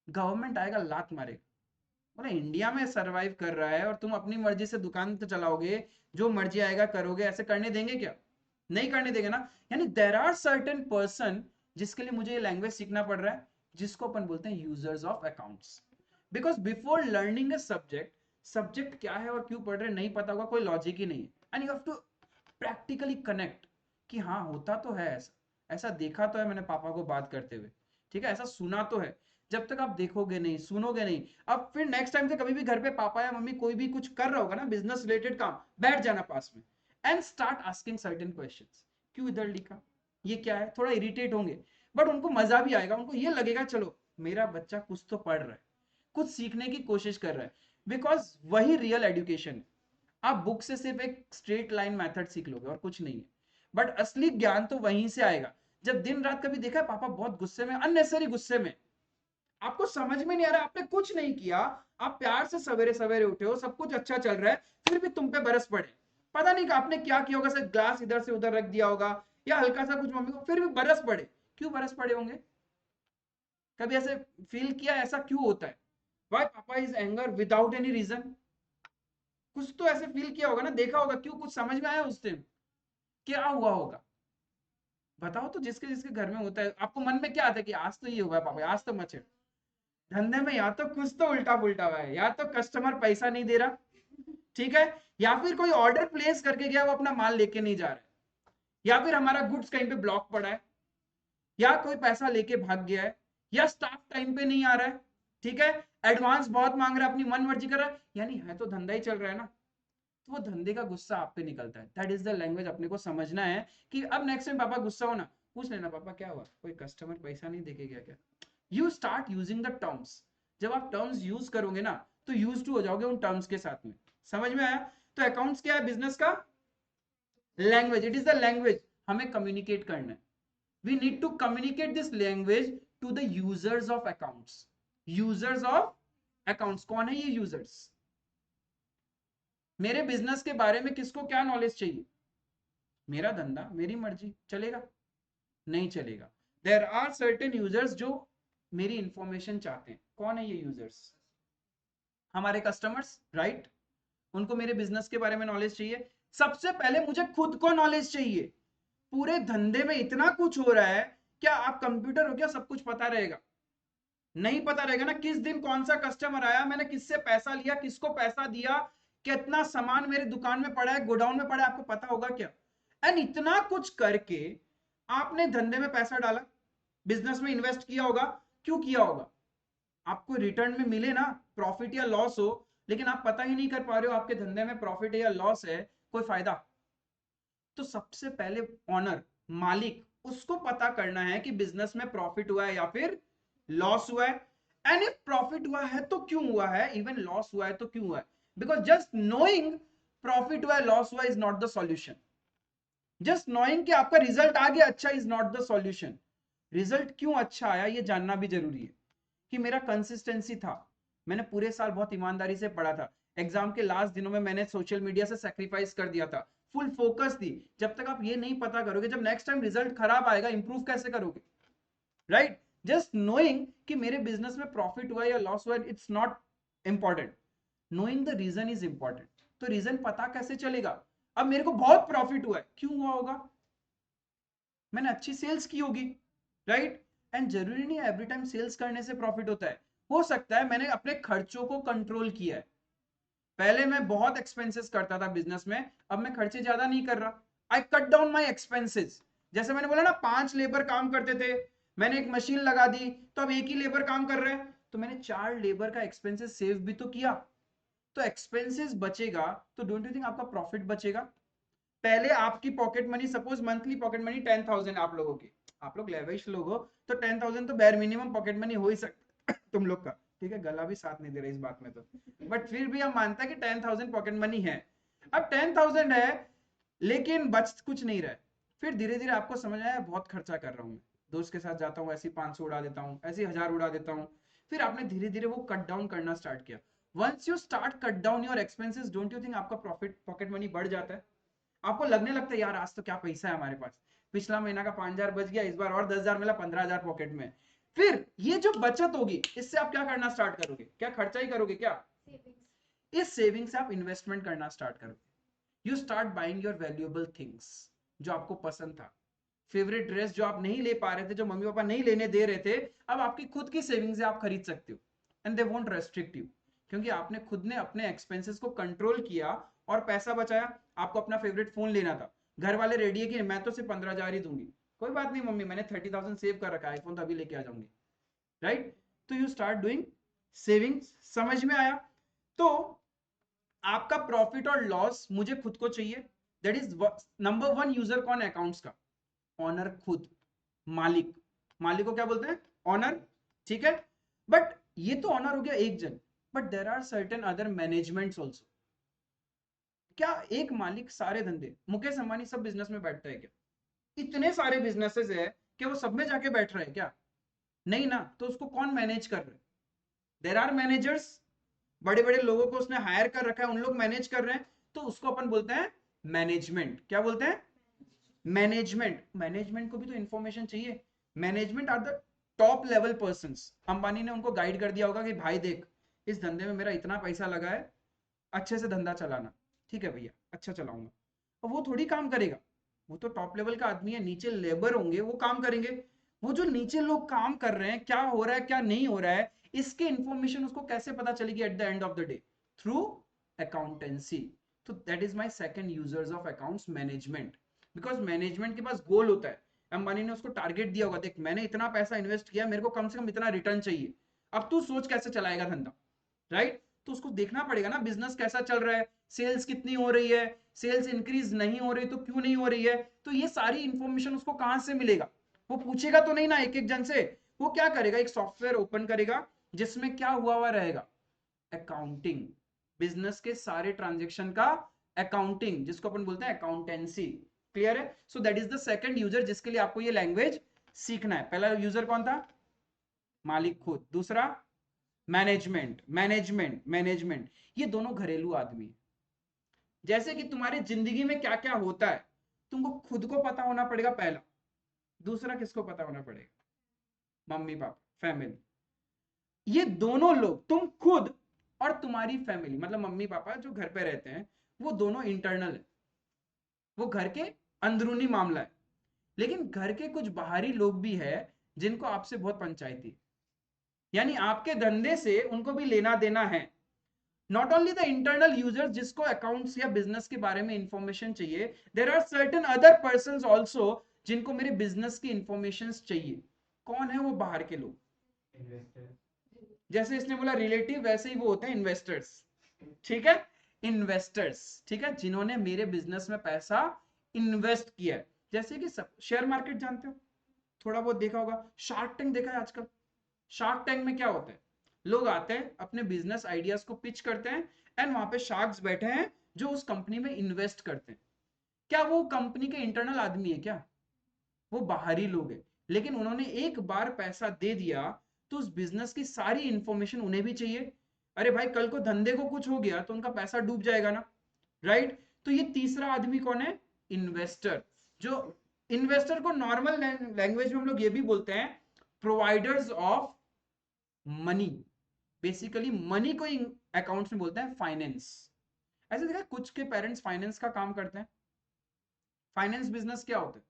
गवर्नमेंट आएगा लात मारेगा, बोले इंडिया में सरवाइव कर रहा है और तुम अपनी मर्जी से दुकान तो चलाओगे, जो मर्जी आएगा करोगे, ऐसे करने देंगे क्या? नहीं करने देंगे ना। यानी देर आर सर्टेन पर्सन जिसके लिए मुझे ये लैंग्वेज सीखना पड़ रहा है, जिसको अपन बोलते हैं users of accounts. Because before learning a subject, subject क्या है और क्यों पढ़ रहे नहीं पता होगा, कोई लॉजिक ही नहीं है। And you have to practically connect कि हाँ होता तो है ऐसा, ऐसा देखा तो है मैंने पापा को बात करते हुए, ठीक है, ऐसा सुना तो है। जब तक आप देखोगे नहीं, सुनोगे नहीं, अब फिर नेक्स्ट टाइम से कभी भी घर पे पापा या मम्मी कोई भी कुछ कर रहा होगा ना बिजनेस रिलेटेड काम, बैठ जाना पास में and start asking certain questions. क्यों इधर लिखा, ये क्या है? थोड़ा इरिटेट होंगे बट उनको मजा भी आएगा, उनको ये लगेगा चलो मेरा बच्चा कुछ तो पढ़ रहा है, कुछ सीखने की कोशिश कर रहा है। बिकॉज वही रियल एजुकेशन है। आप बुक से सिर्फ एक स्ट्रेट लाइन मेथड सीख लोगे और कुछ नहीं है, बट असली ज्ञान तो वहीं से आएगा। जब दिन रात कभी देखा है पापा बहुत गुस्से में, अननेसेसरी गुस्से में, आपको समझ में नहीं आ रहा, आपने कुछ नहीं किया, आप प्यार से सवेरे सवेरे उठे हो, सब कुछ अच्छा चल रहा है, फिर भी तुम पे बरस पड़े। पता नहीं कि आपने क्या किया होगा, सिर्फ ग्लास इधर से उधर रख दिया होगा या हल्का सा कुछ मम्मी को, फिर भी बरस पड़े। क्यों बरस पड़े होंगे? कभी ऐसे फील किया ऐसा क्यों होता है? Why papa is anger without any reason? कुछ तो ऐसे फील किया होगा ना, देखा होगा, क्यों? कुछ समझ में आया उस दिन? क्या हुआ होगा? बताओ तो, जिसके जिसके घर में होता है, आपको मन में क्या आता है कि आज तो ये हुआ पापा, आज तो मचे। धंधे में या तो कुछ तो उल्टा पुल्टा हुआ है, या तो कस्टमर पैसा नहीं दे रहा, ठीक है, या फिर कोई ऑर्डर प्लेस करके गया वो अपना माल लेके नहीं जा रहा है, या फिर हमारा गुड्स कहीं पे ब्लॉक पड़ा है, या कोई पैसा लेके भाग गया है, या स्टाफ टाइम पे नहीं आ रहा है, ठीक है, एडवांस बहुत मांग रहा है, अपनी मन मर्जी कर रहा है, यानी है तो धंधा ही चल रहा है ना। तो वो धंधे का गुस्सा आप पे निकलता है। दैट इज द लैंग्वेज अपने को समझना है कि अब नेक्स्ट टाइम पापा गुस्सा हो ना, पूछ लेना पापा क्या हुआ, कोई कस्टमर पैसा नहीं देके गया क्या? You start using the terms. जब आप टर्म्स यूज करोगे ना तो यूज टू हो जाओगे उन टर्म्स के साथ में। समझ में आया? तो अकाउंट्स क्या है? बिजनेस का language, it is the language हमें कम्युनिकेट करना है। We need to communicate this language to the users of accounts. Users of accounts कौन है ये यूजर्स? मेरे बिजनेस के बारे में किसको क्या नॉलेज चाहिए? मेरा धंधा, मेरी मर्जी, चलेगा? नहीं चलेगा। देर आर सर्टेन यूजर्स जो मेरी इंफॉर्मेशन चाहते हैं। कौन है ये यूजर्स? हमारे कस्टमर्स, राइट? उनको मेरे बिजनेस के बारे में नॉलेज चाहिए। सबसे पहले मुझे खुद को नॉलेज चाहिए। पूरे धंधे में इतना कुछ हो रहा है, क्या आप कंप्यूटर हो क्या सब कुछ पता रहेगा? नहीं पता रहेगा ना। किस दिन कौन सा कस्टमर आया, मैंने किससे पैसा लिया, किसको पैसा दिया, कितना सामान मेरे दुकान में पड़ा है, गोडाउन में पड़ा है, आपको पता होगा क्या? एंड इतना कुछ करके आपने धंधे में पैसा डाला, बिजनेस में इन्वेस्ट किया होगा, क्यों किया होगा? आपको रिटर्न में मिले ना, प्रॉफिट या लॉस हो, लेकिन आप पता ही नहीं कर पा रहे हो आपके धंधे में प्रॉफिट है या लॉस है, कोई फायदा? तो सबसे पहले ऑनर, मालिक, उसको पता करना है कि बिजनेस में प्रॉफिट हुआ है या फिर लॉस हुआ है। एंड इफ प्रॉफिट हुआ है तो क्यों हुआ है, इवन लॉस हुआ है तो क्यों हुआ है। बिकॉज जस्ट नोइंग प्रॉफिट हुआ है लॉस हुआ is not the solution. Just knowing कि आपका रिजल्ट आ गया अच्छा is not the solution. Result क्यों अच्छा आया ये जानना भी जरूरी है, कि मेरा कंसिस्टेंसी था, मैंने पूरे साल बहुत ईमानदारी से पढ़ा था, एग्जाम के लास्ट दिनों में मैंने सोशल मीडिया से सैक्रिफाइस कर दिया था, फुल फोकस दी। जब तक आप ये नहीं पता करोगे, जब नेक्स्ट टाइम रिजल्ट खराब आएगा, इंप्रूव कैसे करोगे? राइट? जस्ट नोइंग कि मेरे बिजनेस में प्रॉफिट हुआ या लॉस हुआ it's not important, knowing the reason is important. तो रीजन पता कैसे चलेगा? अब मेरे को बहुत प्रॉफिट हुआ है, क्यों हुआ होगा? मैंने अच्छी सेल्स की होगी, राइट? एंड जरूरी नहीं एवरी टाइम सेल्स करने से प्रॉफिट होता है, हो सकता है मैंने अपने खर्चों को कंट्रोल किया है। पहले मैं बहुत एक्सपेंसेस करता था बिजनेस में, अब मैं खर्चे ज्यादा नहीं कर रहा, I cut down my expenses. जैसे मैंने बोला ना 5 लेबर काम करते थे, मैंने एक मशीन लगा दी, तो अब एक ही लेबर काम कर रहे हैं, तो मैंने 4 लेबर का एक्सपेंसेस सेव भी तो किया। तो एक्सपेंसेस बचेगा तो डोंट यू थिंक आपका प्रॉफिट बचेगा? पहले आपकी pocket money, suppose monthly pocket money 10,000 आप लोगों की, आप लोग लेविश लोग हो, तो 10,000 तो बेयर मिनिमम पॉकेट मनी हो ही सकता तुम लोग का, ठीक है, गला भी साथ नहीं दे रहा इस बात में तो, बट फिर भी हम मानते हैं कि 10,000 पॉकेट मनी है। अब 10,000 है, लेकिन बच कुछ नहीं रहा है। फिर धीरे धीरे आपको समझ आया बहुत खर्चा कर रहा हूँ मैं, दोस्त के साथ जाता हूँ ऐसे 500 उड़ा देता हूँ, ऐसे 1,000 उड़ा देता हूँ। फिर आपने धीरे धीरे वो कट डाउन करना स्टार्ट किया। Once you start cut down your expenses, don't you think आपका प्रॉफिट पॉकेट मनी बढ़ जाता है? आपको लगने लगता है यार आज तो क्या पैसा है हमारे पास, पिछला महीना का 5,000 बच गया, इस बार और 10,000 मिला, 15,000 पॉकेट में। फिर ये जो बचत होगी इससे आप क्या करना स्टार्ट करोगे? क्या खर्चा ही करोगे क्या? इस सेविंग से आप इन्वेस्टमेंट करना स्टार्ट करोगे। You start buying your valuable things, जो आपको पसंद था, फेवरेट ड्रेस जो आप नहीं ले पा रहे थे, जो मम्मी पापा नहीं लेने दे रहे थे, अब आपकी खुद की सेविंग से आप खरीद सकते हो। And they won't restrict you, क्योंकि आपने खुद ने अपने एक्सपेंसेस को कंट्रोल किया और पैसा बचाया। आपको अपना फेवरेट फोन लेना था, घर वाले रेडी है कि मैं तो सिर्फ 15,000 ही दूंगी, कोई बात नहीं मम्मी, मैंने 30,000 सेव कर रखा है, आईफोन तो अभी लेके आ जाऊंगी, राइट? तो यू स्टार्ट डूइंग सेविंग्स। समझ में आया? तो आपका प्रॉफिट और लॉस मुझे खुद को चाहिए, दैट इज नंबर 1 यूजर कौन है अकाउंट्स का? ऑनर खुद, मालिक। मालिक को क्या बोलते हैं? ऑनर, ठीक है। बट ये तो ऑनर हो गया एक जन, but there are certain other managements also. क्या एक मालिक सारे धंधे, मुकेश अंबानी सब बिजनेस में बैठता है क्या? इतने सारे बिजनेसेस है कि वो सब में जाके बैठ रहे हैं क्या? नहीं ना। तो उसको कौन मैनेज कर रहे हैं? देर आर मैनेजर्स, बड़े बड़े लोगों को उसने हायर कर रखा है, उन लोग मैनेज कर रहे हैं, तो उसको अपन बोलते हैं मैनेजमेंट। क्या बोलते हैं? मैनेजमेंट। मैनेजमेंट को भी तो इंफॉर्मेशन चाहिए। Management are the top level person. Ambani ने उनको गाइड कर दिया होगा कि भाई देख, इस धंधे में मेरा इतना पैसा लगा है, अच्छे से धंधा चलाना। ठीक है भैया, अच्छा चलाऊंगा। और वो थोड़ी काम करेगा, वो तो टॉप लेवल का आदमी है, नीचे लेबर होंगे वो काम करेंगे। वो जो नीचे लोग काम कर रहे हैं, क्या हो रहा है क्या नहीं हो रहा है, इसके इंफॉर्मेशन उसको कैसे पता चलेगी at the end of the day? Through accountancy. तो that is my second users of accounts, management. Because management के पास गोल होता है, अंबानी ने उसको टारगेट दिया होगा, देख मैंने इतना पैसा इन्वेस्ट किया, मेरे को कम से कम इतना रिटर्न चाहिए। अब तू सोच कैसे चलाएगा धंधा, राइट? तो उसको देखना पड़ेगा ना बिजनेस कैसा चल रहा है, सेल्स कितनी हो रही है, सेल्स इंक्रीज नहीं हो रही तो क्यों नहीं हो रही है, तो ये सारी इंफॉर्मेशन उसको कहां से मिलेगा? वो पूछेगा तो नहीं ना एक एक जन से। वो क्या करेगा? एक सॉफ्टवेयर ओपन करेगा जिसमें क्या हुआ रहेगा? अकाउंटिंग, बिजनेस के सारे ट्रांजेक्शन का अकाउंटिंग, जिसको अपन बोलते हैं अकाउंटेंसी। क्लियर है? So that is the second user जिसके लिए आपको ये लैंग्वेज सीखना है। पहला यूजर कौन था? मालिक खुद। दूसरा मैनेजमेंट, मैनेजमेंट, मैनेजमेंट। ये दोनों घरेलू आदमी। जैसे कि तुम्हारी जिंदगी में क्या क्या होता है, तुमको खुद को पता होना पड़ेगा पहला। दूसरा किसको पता होना पड़ेगा? Mummy papa, family. ये दोनों लोग, तुम खुद और तुम्हारी फैमिली, मतलब मम्मी पापा जो घर पे रहते हैं, वो दोनों इंटरनल है, वो घर के अंदरूनी मामला है। लेकिन घर के कुछ बाहरी लोग भी है जिनको आपसे बहुत पंचायती, यानी आपके धंधे से उनको भी लेना देना है। Not only the internal users जिसको अकाउंट्स या बिजनेस के बारे में इंफॉर्मेशन चाहिए, there are certain other person also जिनको मेरे बिजनेस की इंफॉर्मेशन चाहिए। कौन है वो बाहर के लोग? जैसे इसने बोला रिलेटिव, वैसे ही वो होते हैं इन्वेस्टर्स, ठीक है, इन्वेस्टर्स, ठीक है, जिन्होंने मेरे बिजनेस में पैसा इन्वेस्ट किया है। जैसे कि सब शेयर मार्केट जानते हो, थोड़ा बहुत देखा होगा, शार्क टैंक देखा है आजकल। शार्क टैंक में क्या होता है, लोग आते हैं अपने बिजनेस आइडियाज को पिच करते हैं, एंड वहां पे शार्क्स बैठे हैं जो उस कंपनी में इन्वेस्ट करते हैं। क्या वो कंपनी के इंटरनल आदमी है क्या, वो बाहरी लोग हैं, लेकिन उन्होंने एक बार पैसा दे दिया तो उस बिजनेस की सारी इंफॉर्मेशन उन्हें भी चाहिए। अरे भाई कल को धंधे को कुछ हो गया तो उनका पैसा डूब जाएगा ना, राइट। तो ये तीसरा आदमी कौन है, इन्वेस्टर। जो इन्वेस्टर को नॉर्मल लैंग्वेज में हम लोग ये भी बोलते हैं providers of money. Basically money को अकाउंट्स में बोलते हैं फाइनेंस। ऐसे देखा कुछ के पेरेंट्स फाइनेंस का काम करते हैं। फाइनेंस बिजनेस क्या होता है,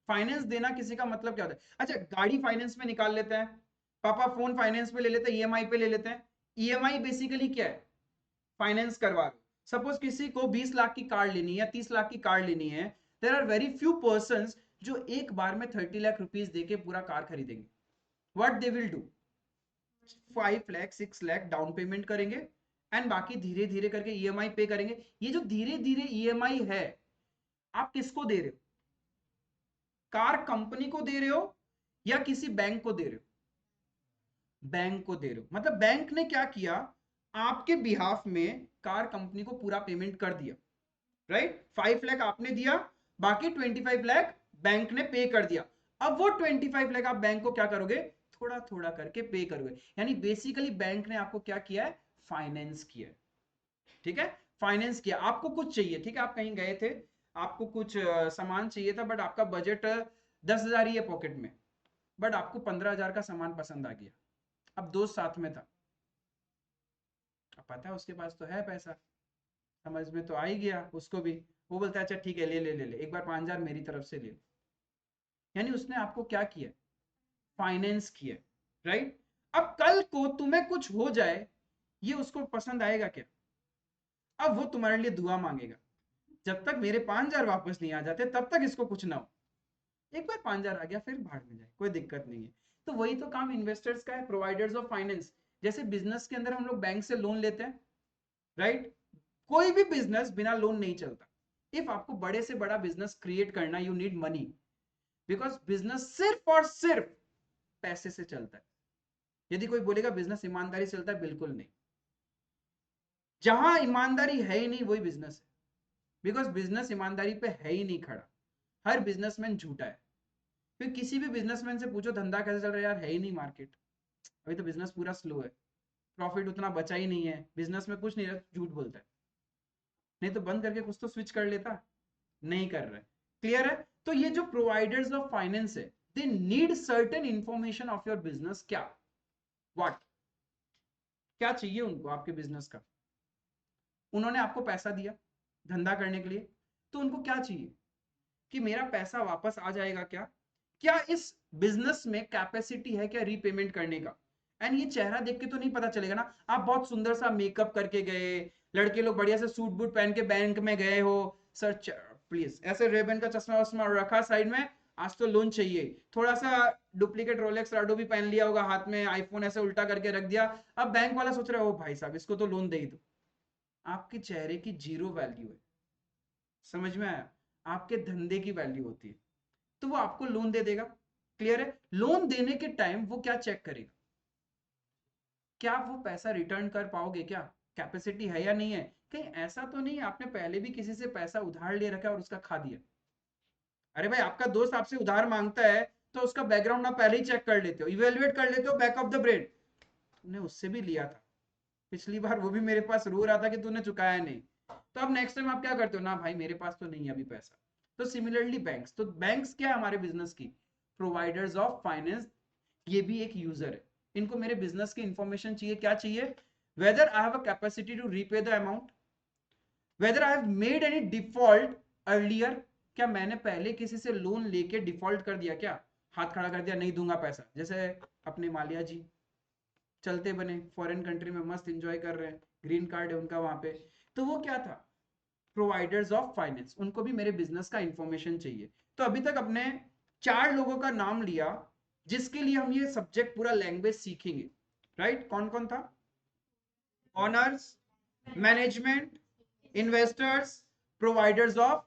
फाइनेंस देना किसी का मतलब क्या होता है। अच्छा, गाड़ी फाइनेंस में निकाल लेते हैं, पापा फोन फाइनेंस पे ले लेते हैं, ईएमआई पे ले लेते हैं। ईएमआई बेसिकली क्या है, फाइनेंस करवा लो। सपोज किसी को 20 लाख की कार लेनी है या 30 लाख की कार लेनी है, there are very few persons जो एक बार में 30 लाख रुपीस देके पूरा कार खरीदेंगे। What they will do, 5 lakh 6 lakh down payment करेंगे, एंड बाकी धीरे धीरे करके ईएमआई पे करेंगे। ये जो धीरे धीरे ईएमआई है, आप किसको दे रहे हो, कार कंपनी को दे रहे हो या किसी बैंक को दे रहे हो, बैंक को दे रहे हो। मतलब बैंक ने क्या किया, आपके बिहाफ में कार कंपनी को पूरा पेमेंट कर दिया, राइट। 5 लाख आपने दिया, बाकी 25 लाख बैंक ने पे कर दिया। अब वो 25 लाख आप बैंक को क्या करोगे, थोड़ा थोड़ा करके पे करोगे। यानी बेसिकली बैंक ने आपको क्या किया है, फाइनेंस किया है, ठीक है, फाइनेंस किया। आपको कुछ चाहिए, ठीक है, आप कहीं गए थे, आपको कुछ सामान चाहिए था, बट आपका बजट 10,000 ही है पॉकेट में, बट आपको 15,000 का सामान पसंद आ गया। अब दोस्त साथ में था, अब पता है उसके पास तो है पैसा, समझ में तो आ ही गया उसको भी। वो बोलता है अच्छा ठीक है, ले ले ले ले, एक बार 5,000 मेरी तरफ से ले। यानी उसने आपको क्या किया, फाइनेंस किया, राइट। अब कल को तुम्हें कुछ हो जाए, ये उसको पसंद आएगा क्या, अब वो तुम्हारे लिए दुआ मांगेगा, जब तक मेरे 5,000 वापस नहीं आ जाते तब तक इसको कुछ ना हो। एक बार 5,000 आ गया फिर भाड़ में जाए, कोई दिक्कत नहीं है। तो वही तो काम इन्वेस्टर्स का है, प्रोवाइडर्स ऑफ फाइनेंस। जैसे बिजनेस के अंदर हम लोग बैंक से लोन लेते हैं, राइट। कोई भी बिजनेस बिना लोन नहीं चलता। इफ आपको बड़े से बड़ा बिजनेस क्रिएट करना, you need money, because business सिर्फ और सिर्फ पैसे से चलता है। यदि कोई बोलेगा बिजनेस ईमानदारी से चलता है, बिल्कुल नहीं। जहां ईमानदारी है ही नहीं वही बिजनेस है, बिकॉज बिजनेस ईमानदारी पे है ही नहीं खड़ा। हर बिजनेसमैन झूठा है। फिर किसी भी बिजनेसमैन से पूछो धंधा कैसे चल रहा है, यार है ही नहीं मार्केट, अभी तो बिजनेस पूरा स्लो है, प्रॉफिट उतना बचा ही नहीं है, बिजनेस में कुछ नहीं रहा, झूठ बोलता है। नहीं तो बंद करके कुछ तो स्विच कर लेता, नहीं कर रहा है। क्लियर है। तो ये जो प्रोवाइडर्स ऑफ फाइनेंस है, they need certain information of your business. क्या, व्हाट, क्या चाहिए उनको आपके बिजनेस का। उन्होंने आपको पैसा दिया धंधा करने के लिए, तो उनको क्या चाहिए कि मेरा पैसा वापस आ जाएगा क्या, क्या इस बिजनेस में कैपेसिटी है क्या रीपेमेंट करने का। एंड ये चेहरा देख के तो नहीं पता चलेगा ना, आप बहुत सुंदर सा मेकअप करके गए, लड़के लोग बढ़िया से सूट बूट पहन के बैंक में गए हो, सर प्लीज ऐसे रेबन का चश्मा वश्मा रखा साइड में, आज तो लोन चाहिए, थोड़ा सा डुप्लीकेट रोलेक्स राडो भी पहन लिया होगा हाथ में, आईफोन ऐसे उल्टा करके रख दिया। अब बैंक वाला सोच रहा है ओ भाई साहब इसको तो लोन दे ही दो। आपके चेहरे की जीरो वैल्यू है, समझ में आया, आपके धंधे की वैल्यू होती है, तो वो आपको लोन दे देगा। क्लियर है। लोन देने के टाइम वो क्या चेक करेगा, क्या आप वो पैसा रिटर्न कर पाओगे, क्या कैपेसिटी है या नहीं है। कहीं ऐसा तो नहीं आपने पहले भी किसी से पैसा उधार ले रखा है और उसका खा दिया। अरे भाई आपका दोस्त आपसे उधार मांगता है तो उसका बैकग्राउंड आप पहले ही चेक कर लेते हो, इवेल्युएट कर लेते हो बैक ऑफ द ब्रेन, तूने उससे भी लिया था पिछली बार, वो भी मेरे पास रो रहा था कि तूने चुकाया नहीं, तो अब नेक्स्ट टाइम आप क्या करते हो ना, भाई मेरे पास तो नहीं है अभी पैसा। तो सिमिलरली बैंक्स, तो बैंक्स क्या है हमारे बिजनेस की, प्रोवाइडर्स ऑफ फाइनेंस, ये भी एक यूजर है। इनको मेरे बिजनेस की इंफॉर्मेशन चाहिए, क्या चाहिए, whether I have a capacity to repay the amount, whether I have made any default earlier, क्या मैंने पहले किसी से लोन लेके डिफॉल्ट कर दिया, क्या हाथ खड़ा कर दिया नहीं दूंगा पैसा, जैसे अपने मालिया जी चलते बने फॉरेन कंट्री में मस्त एंजॉय कर रहे हैं, ग्रीन कार्ड है उनका वहां पे। तो वो क्या था, प्रोवाइडर्स ऑफ फाइनेंस, उनको भी मेरे बिजनेस का इंफॉर्मेशन चाहिए। तो अभी तक अपने 4 लोगों का नाम लिया जिसके लिए हम ये सब्जेक्ट पूरा लैंग्वेज सीखेंगे। राइट? कौन कौन था? Owners, management, investors, providers of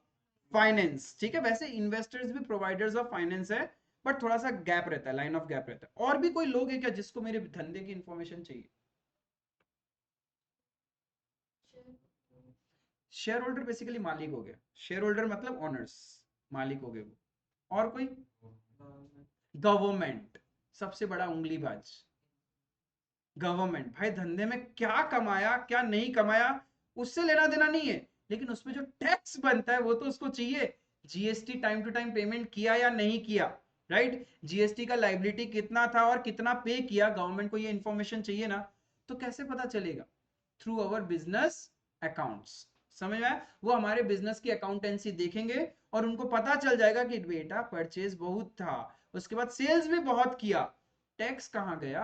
finance. ठीक है, वैसे इन्वेस्टर्स भी प्रोवाइडर्स ऑफ फाइनेंस है, बट थोड़ा सा गैप रहता है, लाइन ऑफ गैप रहता है। और भी कोई लोग है क्या जिसको मेरे धंधे की इंफॉर्मेशन चाहिए? शेयर होल्डर बेसिकली मालिक हो गया, शेयर होल्डर मतलब ओनर्स, मालिक हो गए वो। और कोई? गवर्नमेंट, सबसे बड़ा उंगलीबाज गवर्नमेंट। भाई धंधे में क्या कमाया क्या नहीं कमाया उससे लेना देना नहीं है, लेकिन उसमें जो टैक्स बनता है वो तो उसको चाहिए। GST time to time payment किया या नहीं किया, राइट? जीएसटी का लाइबिलिटी कितना था और कितना पे किया, गवर्नमेंट को ये इंफॉर्मेशन चाहिए ना। तो कैसे पता चलेगा? Through our business accounts. समझ में आया? वो हमारे बिजनेस की अकाउंटेंसी देखेंगे और उनको पता चल जाएगा कि बेटा परचेज बहुत था, उसके बाद सेल्स भी बहुत किया, टैक्स कहां गया?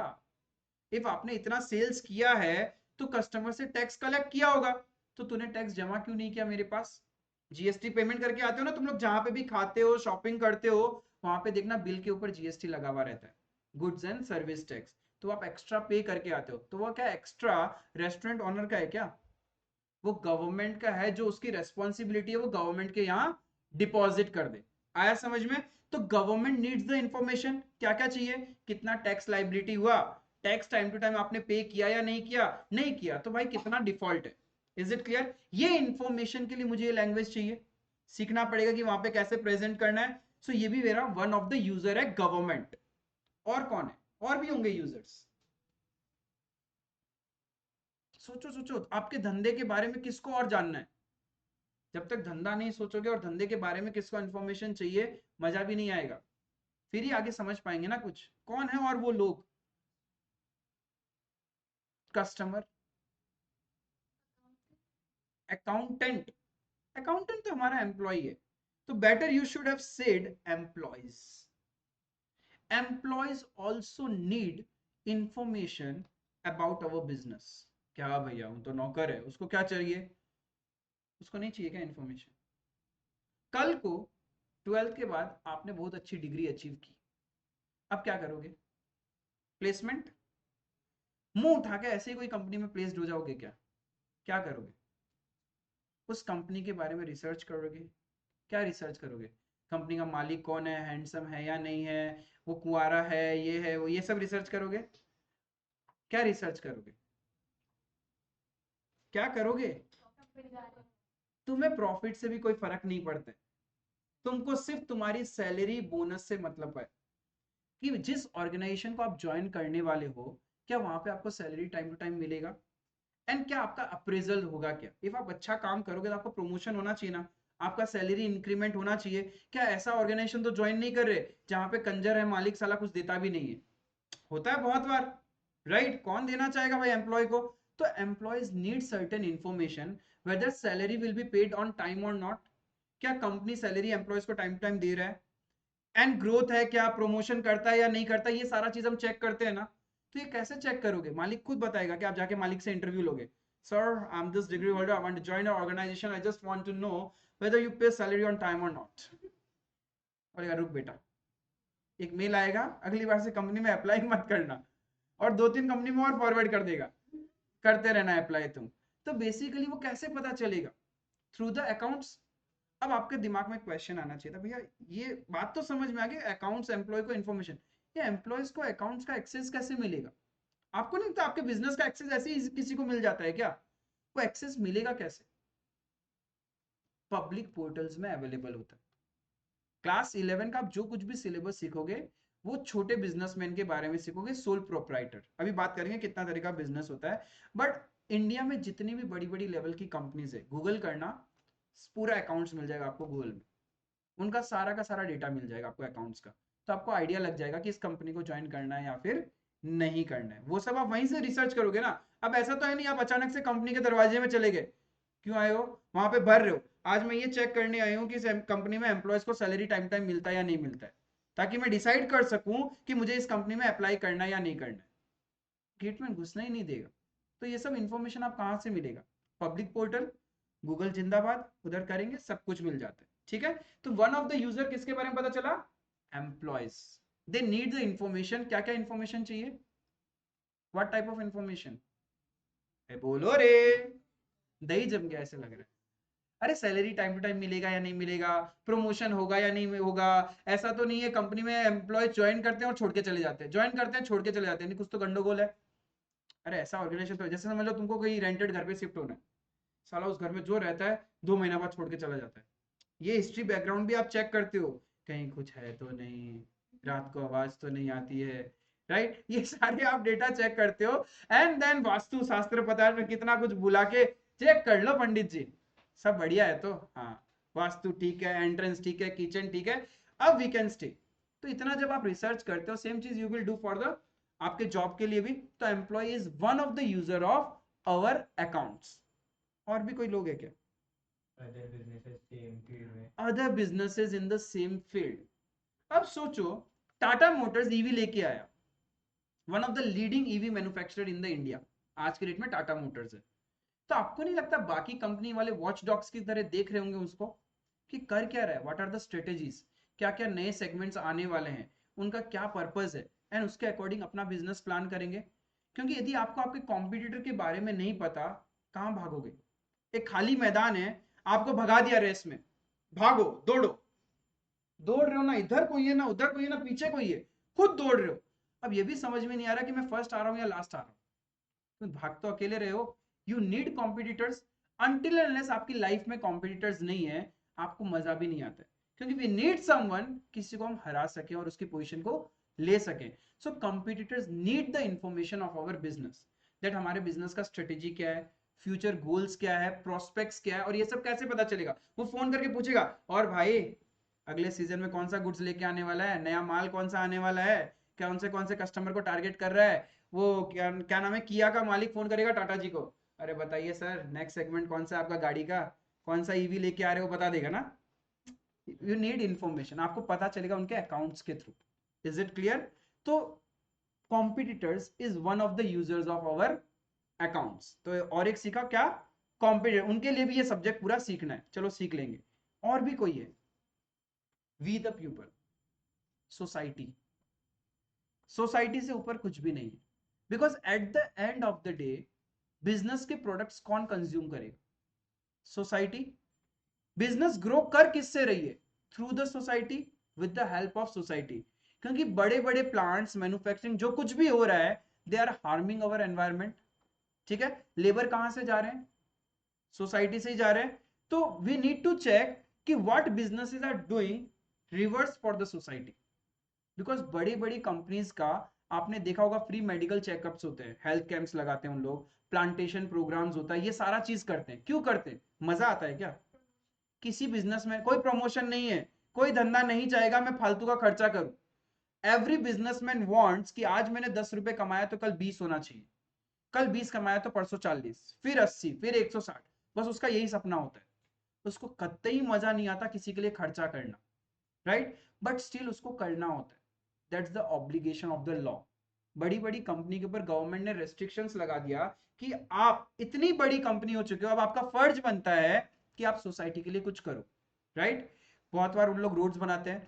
इफ आपने इतना सेल्स किया है तो कस्टमर से टैक्स कलेक्ट किया होगा, तो तूने टैक्स जमा क्यों नहीं किया मेरे पास? जीएसटी पेमेंट करके आते हो ना तुम लोग, जहां पे भी खाते हो शॉपिंग करते हो, वहां पे देखना बिल के ऊपर जीएसटी लगा हुआ रहता है, गुड्स एंड सर्विस टैक्स। तो आप एक्स्ट्रा पे करके आते हो, तो वो क्या एक्स्ट्रा रेस्टोरेंट ओनर का है क्या? वो गवर्नमेंट का है, जो उसकी रेस्पॉन्सिबिलिटी है वो गवर्नमेंट के यहाँ डिपॉजिट कर दे। आया समझ में? तो गवर्नमेंट नीड्स द इंफॉर्मेशन, क्या क्या चाहिए? कितना टैक्स लाइबिलिटी हुआ, टैक्स टाइम टू टाइम आपने पे किया या नहीं किया, नहीं किया तो भाई कितना डिफॉल्ट है। Is it clear? ये इंफॉर्मेशन के लिए मुझे ये लैंग्वेज चाहिए, सीखना पड़ेगा कि वहां पे कैसे प्रेजेंट करना है। सो ये भी मेरा वन ऑफ द यूजर है, गवर्नमेंट। और कौन है? और भी होंगे यूजर्स। सोचो सोचो, आपके धंधे के बारे में किसको और जानना है? जब तक धंधा नहीं सोचोगे और धंधे के बारे में किसको इन्फॉर्मेशन चाहिए, मजा भी नहीं आएगा। फिर ही आगे समझ पाएंगे ना कुछ। कौन है और वो लोग? Customer, accountant. अकाउंटेंट तो हमारा एम्प्लॉय है, तो better you should have said employees. Employees also need information about our business. क्या भैया, वो तो नौकर है, उसको क्या चाहिए? उसको नहीं चाहिए क्या इंफॉर्मेशन? कल को 12th के बाद आपने बहुत अच्छी डिग्री अचीव की, अब क्या करोगे? प्लेसमेंट? मुंह उठा के ऐसे ही कोई कंपनी में प्लेस्ड हो जाओगे क्या? क्या करोगे? उस कंपनी के बारे में रिसर्च करोगे। क्या रिसर्च करोगे? कंपनी का मालिक कौन है, हैंडसम है या नहीं है, वो कुंवारा है वो, ये सब रिसर्च करोगे। क्या रिसर्च करोगे? क्या करोगे? तुम्हें प्रॉफिट से भी कोई फर्क नहीं पड़ता है, तुमको सिर्फ तुम्हारी सैलरी बोनस से मतलब है कि जिस ऑर्गेनाइजेशन को आप ज्वाइन करने वाले हो, क्या वहां पे आपको सैलरी टाइम टू टाइम मिलेगा? एंड क्या आपका अप्रेजल होगा? क्या इफ आप अच्छा काम करोगे तो आपको प्रमोशन होना चाहिए ना, आपका सैलरी इंक्रीमेंट होना चाहिए। क्या ऐसा ऑर्गेनाइजेशन तो ज्वाइन नहीं कर रहे जहां पे कंजर है मालिक, साला कुछ देता भी नहीं है? होता है बहुत बार, राइट? कौन देना चाहेगा भाई एम्प्लॉय को? तो employees need certain information, whether salary will be paid on time और नॉट। क्या कंपनी सैलरी एम्प्लॉयज को टाइम टू टाइम दे रहा है? एंड ग्रोथ है क्या, प्रमोशन करता है या नहीं करता, ये सारा चीज हम चेक करते हैं ना। तो ये कैसे चेक करोगे? मालिक खुद बताएगा कि आप जाके मालिक से इंटरव्यू लोगे। Sir, I am this degree holder, I want to join your organisation, I just want to know whether you pay salary on time और नॉट। बोलेगा रुक बेटा, एक मेल आएगा, अगली बार से कंपनी में अप्लाई मत करना, और 2-3 कंपनी में और फॉरवर्ड कर देगा, करते रहना अप्लाई तुम। तो बेसिकली वो कैसे पता चलेगा? Through the accounts. अब आपके दिमाग में क्वेश्चन आना चाहिए था, भैया ये बात तो समझ में आ गई, अकाउंट्स एम्प्लॉय को इन्फॉर्मेशन, ये एम्प्लॉयज को अकाउंट्स का एक्सेस कैसे मिलेगा? आपको नहीं लगता आपके बिजनेस का एक्सेस ऐसे ही किसी को मिल जाता है क्या? वो एक्सेस मिलेगा कैसे? पब्लिक पोर्टल्स में अवेलेबल होता है। क्लास 11 का आप जो कुछ भी सिलेबस सीखोगे, वो छोटे बिजनेसमैन के बारे में सीखोगे, सोल प्रोप्राइटर। अभी बात करेंगे कितना तरीका बिजनेस होता है। बट इंडिया में जितनी भी बड़ी बड़ी लेवल की कंपनीज है, गूगल करना, पूरा अकाउंट्स मिल जाएगा आपको गूगल में, उनका सारा का सारा डेटा मिल जाएगा आपको अकाउंट्स का। तो आपको आइडिया लग जाएगा कि इस कंपनी को ज्वाइन करना है या फिर नहीं करना है, वो सब आप वहीं से रिसर्च करोगे ना। अब ऐसा तो है नहीं आप अचानक से कंपनी के दरवाजे में चले गए, क्यों आए हो, वहां पे भर रहे हो, आज मैं ये चेक करने आई हूँ कि कंपनी में एम्प्लॉयज को सैलरी टाइम टाइम मिलता है या नहीं मिलता है, ताकि मैं डिसाइड कर सकूं कि मुझे इस कंपनी में अप्लाई करना है या नहीं करना है। गेट में घुसना ही नहीं देगा। तो ये सब इंफॉर्मेशन आप कहाँ से मिलेगा? पब्लिक पोर्टल, गूगल जिंदाबाद, उधर करेंगे सब कुछ मिल जाता है। ठीक है? तो वन ऑफ द यूजर किसके बारे में पता चला? Employees. They need the information. क्या क्या इंफॉर्मेशन चाहिए? What type of information? बोलो रे, दही जम गया ऐसे लग रहा है। अरे सैलरी टाइम टू टाइम मिलेगा या नहीं मिलेगा, प्रमोशन होगा या नहीं होगा, ऐसा तो नहीं है कंपनी में एम्प्लॉय ज्वाइन करते हैं और छोड़ के चले जाते हैं, ज्वाइन करते हैं छोड़ के चले जाते हैं, नहीं कुछ तो गंडोगोल है। अरे ऐसा ऑर्गेनाइजेशन तो जैसे समझ लो तुमको कोई रेंटेड घर पे शिफ्ट होना है, साला उस घर में जो रहता है 2 महीना बाद छोड़ के चला जाता है। ये हिस्ट्री बैकग्राउंड भी आप चेक करते हो, कहीं कुछ है तो नहीं, रात को आवाज तो नहीं आती है, राइट? ये सारे आप डेटा चेक करते हो, एंड देन वास्तु शास्त्र पता है कितना कुछ बुला के चेक कर लो पंडित जी, सब बढ़िया है तो हाँ, वास्तु ठीक है, एंट्रेंस ठीक है, किचन ठीक है, अब वी कैन स्टे। तो इतना जब आप रिसर्च करते हो, सेम चीज you will do for the आपके जॉब के लिए भी। तो employee is one of the user of our accounts. और भी कोई लोग है क्या? Other businesses in the same field. अब सोचो, टाटा मोटर्स ईवी लेके आया, one of the leading EV manufacturer in the India, आज के डेट में टाटा मोटर्स है। तो आपको नहीं लगता बाकी कंपनी वाले वॉच डॉग्स की तरह देख रहे होंगे उसको कि कर क्या रहा है, व्हाट आर द स्ट्रेटेजीज, क्या क्या नए सेगमेंट्स आने वाले हैं, उनका क्या पर्पस है, एंड उसके अकॉर्डिंग अपना बिजनेस प्लान करेंगे। क्योंकि यदि आपको आपके कॉम्पिटिटर के बारे में नहीं पता, कहां भागोगे? एक खाली मैदान है, आपको भगा दिया रेस में, भागो दौड़ो, दौड़ रहे हो ना, इधर कोई है ना उधर कोई है ना पीछे कोई है, खुद दौड़ रहे हो। अब ये भी समझ में नहीं आ रहा कि मैं फर्स्ट आ रहा हूं या लास्ट आ रहा हूं, तो भाग तो अकेले रहे हो। You need competitors, until unless आपकी लाइफ में कॉम्पिटिटर्स नहीं है, आपको मजा भी नहीं आता है। क्योंकि वी नीड समवन, किसी को हम हरा सके और उसकी पोजीशन को ले सके। So competitors need the information of our business, that हमारे बिजनेस का स्ट्रेटेजी क्या है, फ्यूचर गोल्स क्या है, प्रोस्पेक्ट्स क्या है, और ये सब कैसे पता चलेगा? वो फोन करके पूछेगा, और भाई अगले सीजन में कौन सा गुड्स लेके आने वाला है, नया माल कौन सा आने वाला है, कौन से कस्टमर को टारगेट कर रहा है। वो क्या क्या नाम है, किया का मालिक फोन करेगा टाटा जी को, अरे बताइए सर नेक्स्ट सेगमेंट कौन सा आपका गाड़ी का, कौन सा ईवी लेके आ रहे हो, बता देगा ना। यू नीड इंफॉर्मेशन, आपको पता चलेगा उनके अकाउंट्स के थ्रू। Is it clear? तो competitors is one of the users of our accounts. तो और एक सीखा क्या, कॉम्पिटिटर, उनके लिए भी ये सब्जेक्ट पूरा सीखना है, चलो सीख लेंगे। और भी कोई है? We the people, society. Society से ऊपर कुछ भी नहीं है, because at the end of the day business के प्रोडक्ट्स कौन कंज्यूम करेगा? सोसाइटी। बिजनेस ग्रो कर किससे रही है? Through the society, with the help of society. क्योंकि बड़े बड़े प्लांट्स, मैन्युफैक्चरिंग, जो कुछ भी हो रहा है, they are harming our environment. ठीक है, लेबर कहां से जा रहे हैं? सोसाइटी से ही जा रहे हैं। तो वी नीड टू चेक कि what businesses are doing reverse for the society. Because बड़ी बड़ी कंपनीज का आपने देखा होगा, फ्री मेडिकल चेकअप्स होते हैं, हेल्थ कैंप्स लगाते हैं उन लोग, प्लांटेशन प्रोग्राम्स होता है, ये सारा चीज करते हैं। क्यों करते हैं? मजा आता है क्या? किसी बिजनेस में कोई प्रमोशन नहीं है, कोई धंधा नहीं चाहेगा मैं फालतू का खर्चा करूं। एवरी बिजनेसमैन वांट्स कि आज मैंने 10 रुपए कमाया तो कल 20 होना चाहिए, कल 20 कमाया तो परसों 40, फिर 80, फिर 160। बस उसका यही सपना होता है। उसको कतई मजा नहीं आता किसी के लिए खर्चा करना, राइट? बट स्टिल उसको करना होता है, that's the obligation of the law. बड़ी बड़ी कंपनी के ऊपर गवर्नमेंट ने रेस्ट्रिक्शंस लगा दिया कि आप इतनी बड़ी कंपनी हो चुके हो, अब आपका फर्ज बनता है कि आप सोसाइटी के लिए कुछ करो, राइट? बहुत बार उन लोग रोड्स बनाते हैं,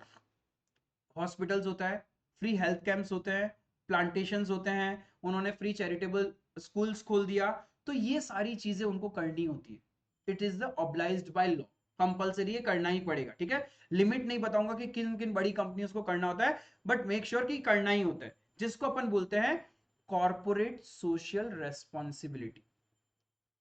हॉस्पिटल्स होता है, फ्री हेल्थ कैंप्स होते हैं, प्लांटेशंस होते हैं, उन्होंने फ्री चैरिटेबल स्कूल्स खोल दिया। तो ये सारी चीजें उनको करनी होती है, it is the obliged by law, compulsory ये करना ही पड़ेगा। ठीक है, लिमिट नहीं बताऊंगा कि किन किन बड़ी कंपनियों को करना होता है, बट मेक श्योर कि करना ही होता है, जिसको अपन बोलते हैं corporate social responsibility.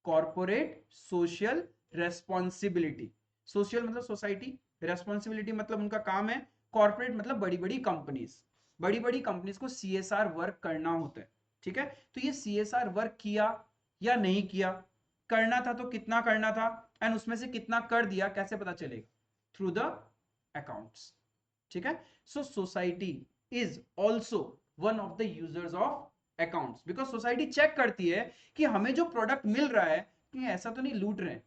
Corporate social responsibility, social मतलब सोसाइटी, रेस्पॉन्सिबिलिटी मतलब उनका काम है, कॉर्पोरेट मतलब बड़ी बड़ी कंपनीज। बड़ी बड़ी कंपनीज को सीएसआर वर्क करना होता है। ठीक है, तो ये सीएसआर वर्क किया या नहीं किया, करना था तो कितना करना था, एंड उसमें से कितना कर दिया, कैसे पता चलेगा? Through the accounts. ठीक है, so society is also one of the users of accounts, because society check करती है कि हमें जो प्रोडक्ट मिल रहा है कि ऐसा तो नहीं लूट रहे हैं,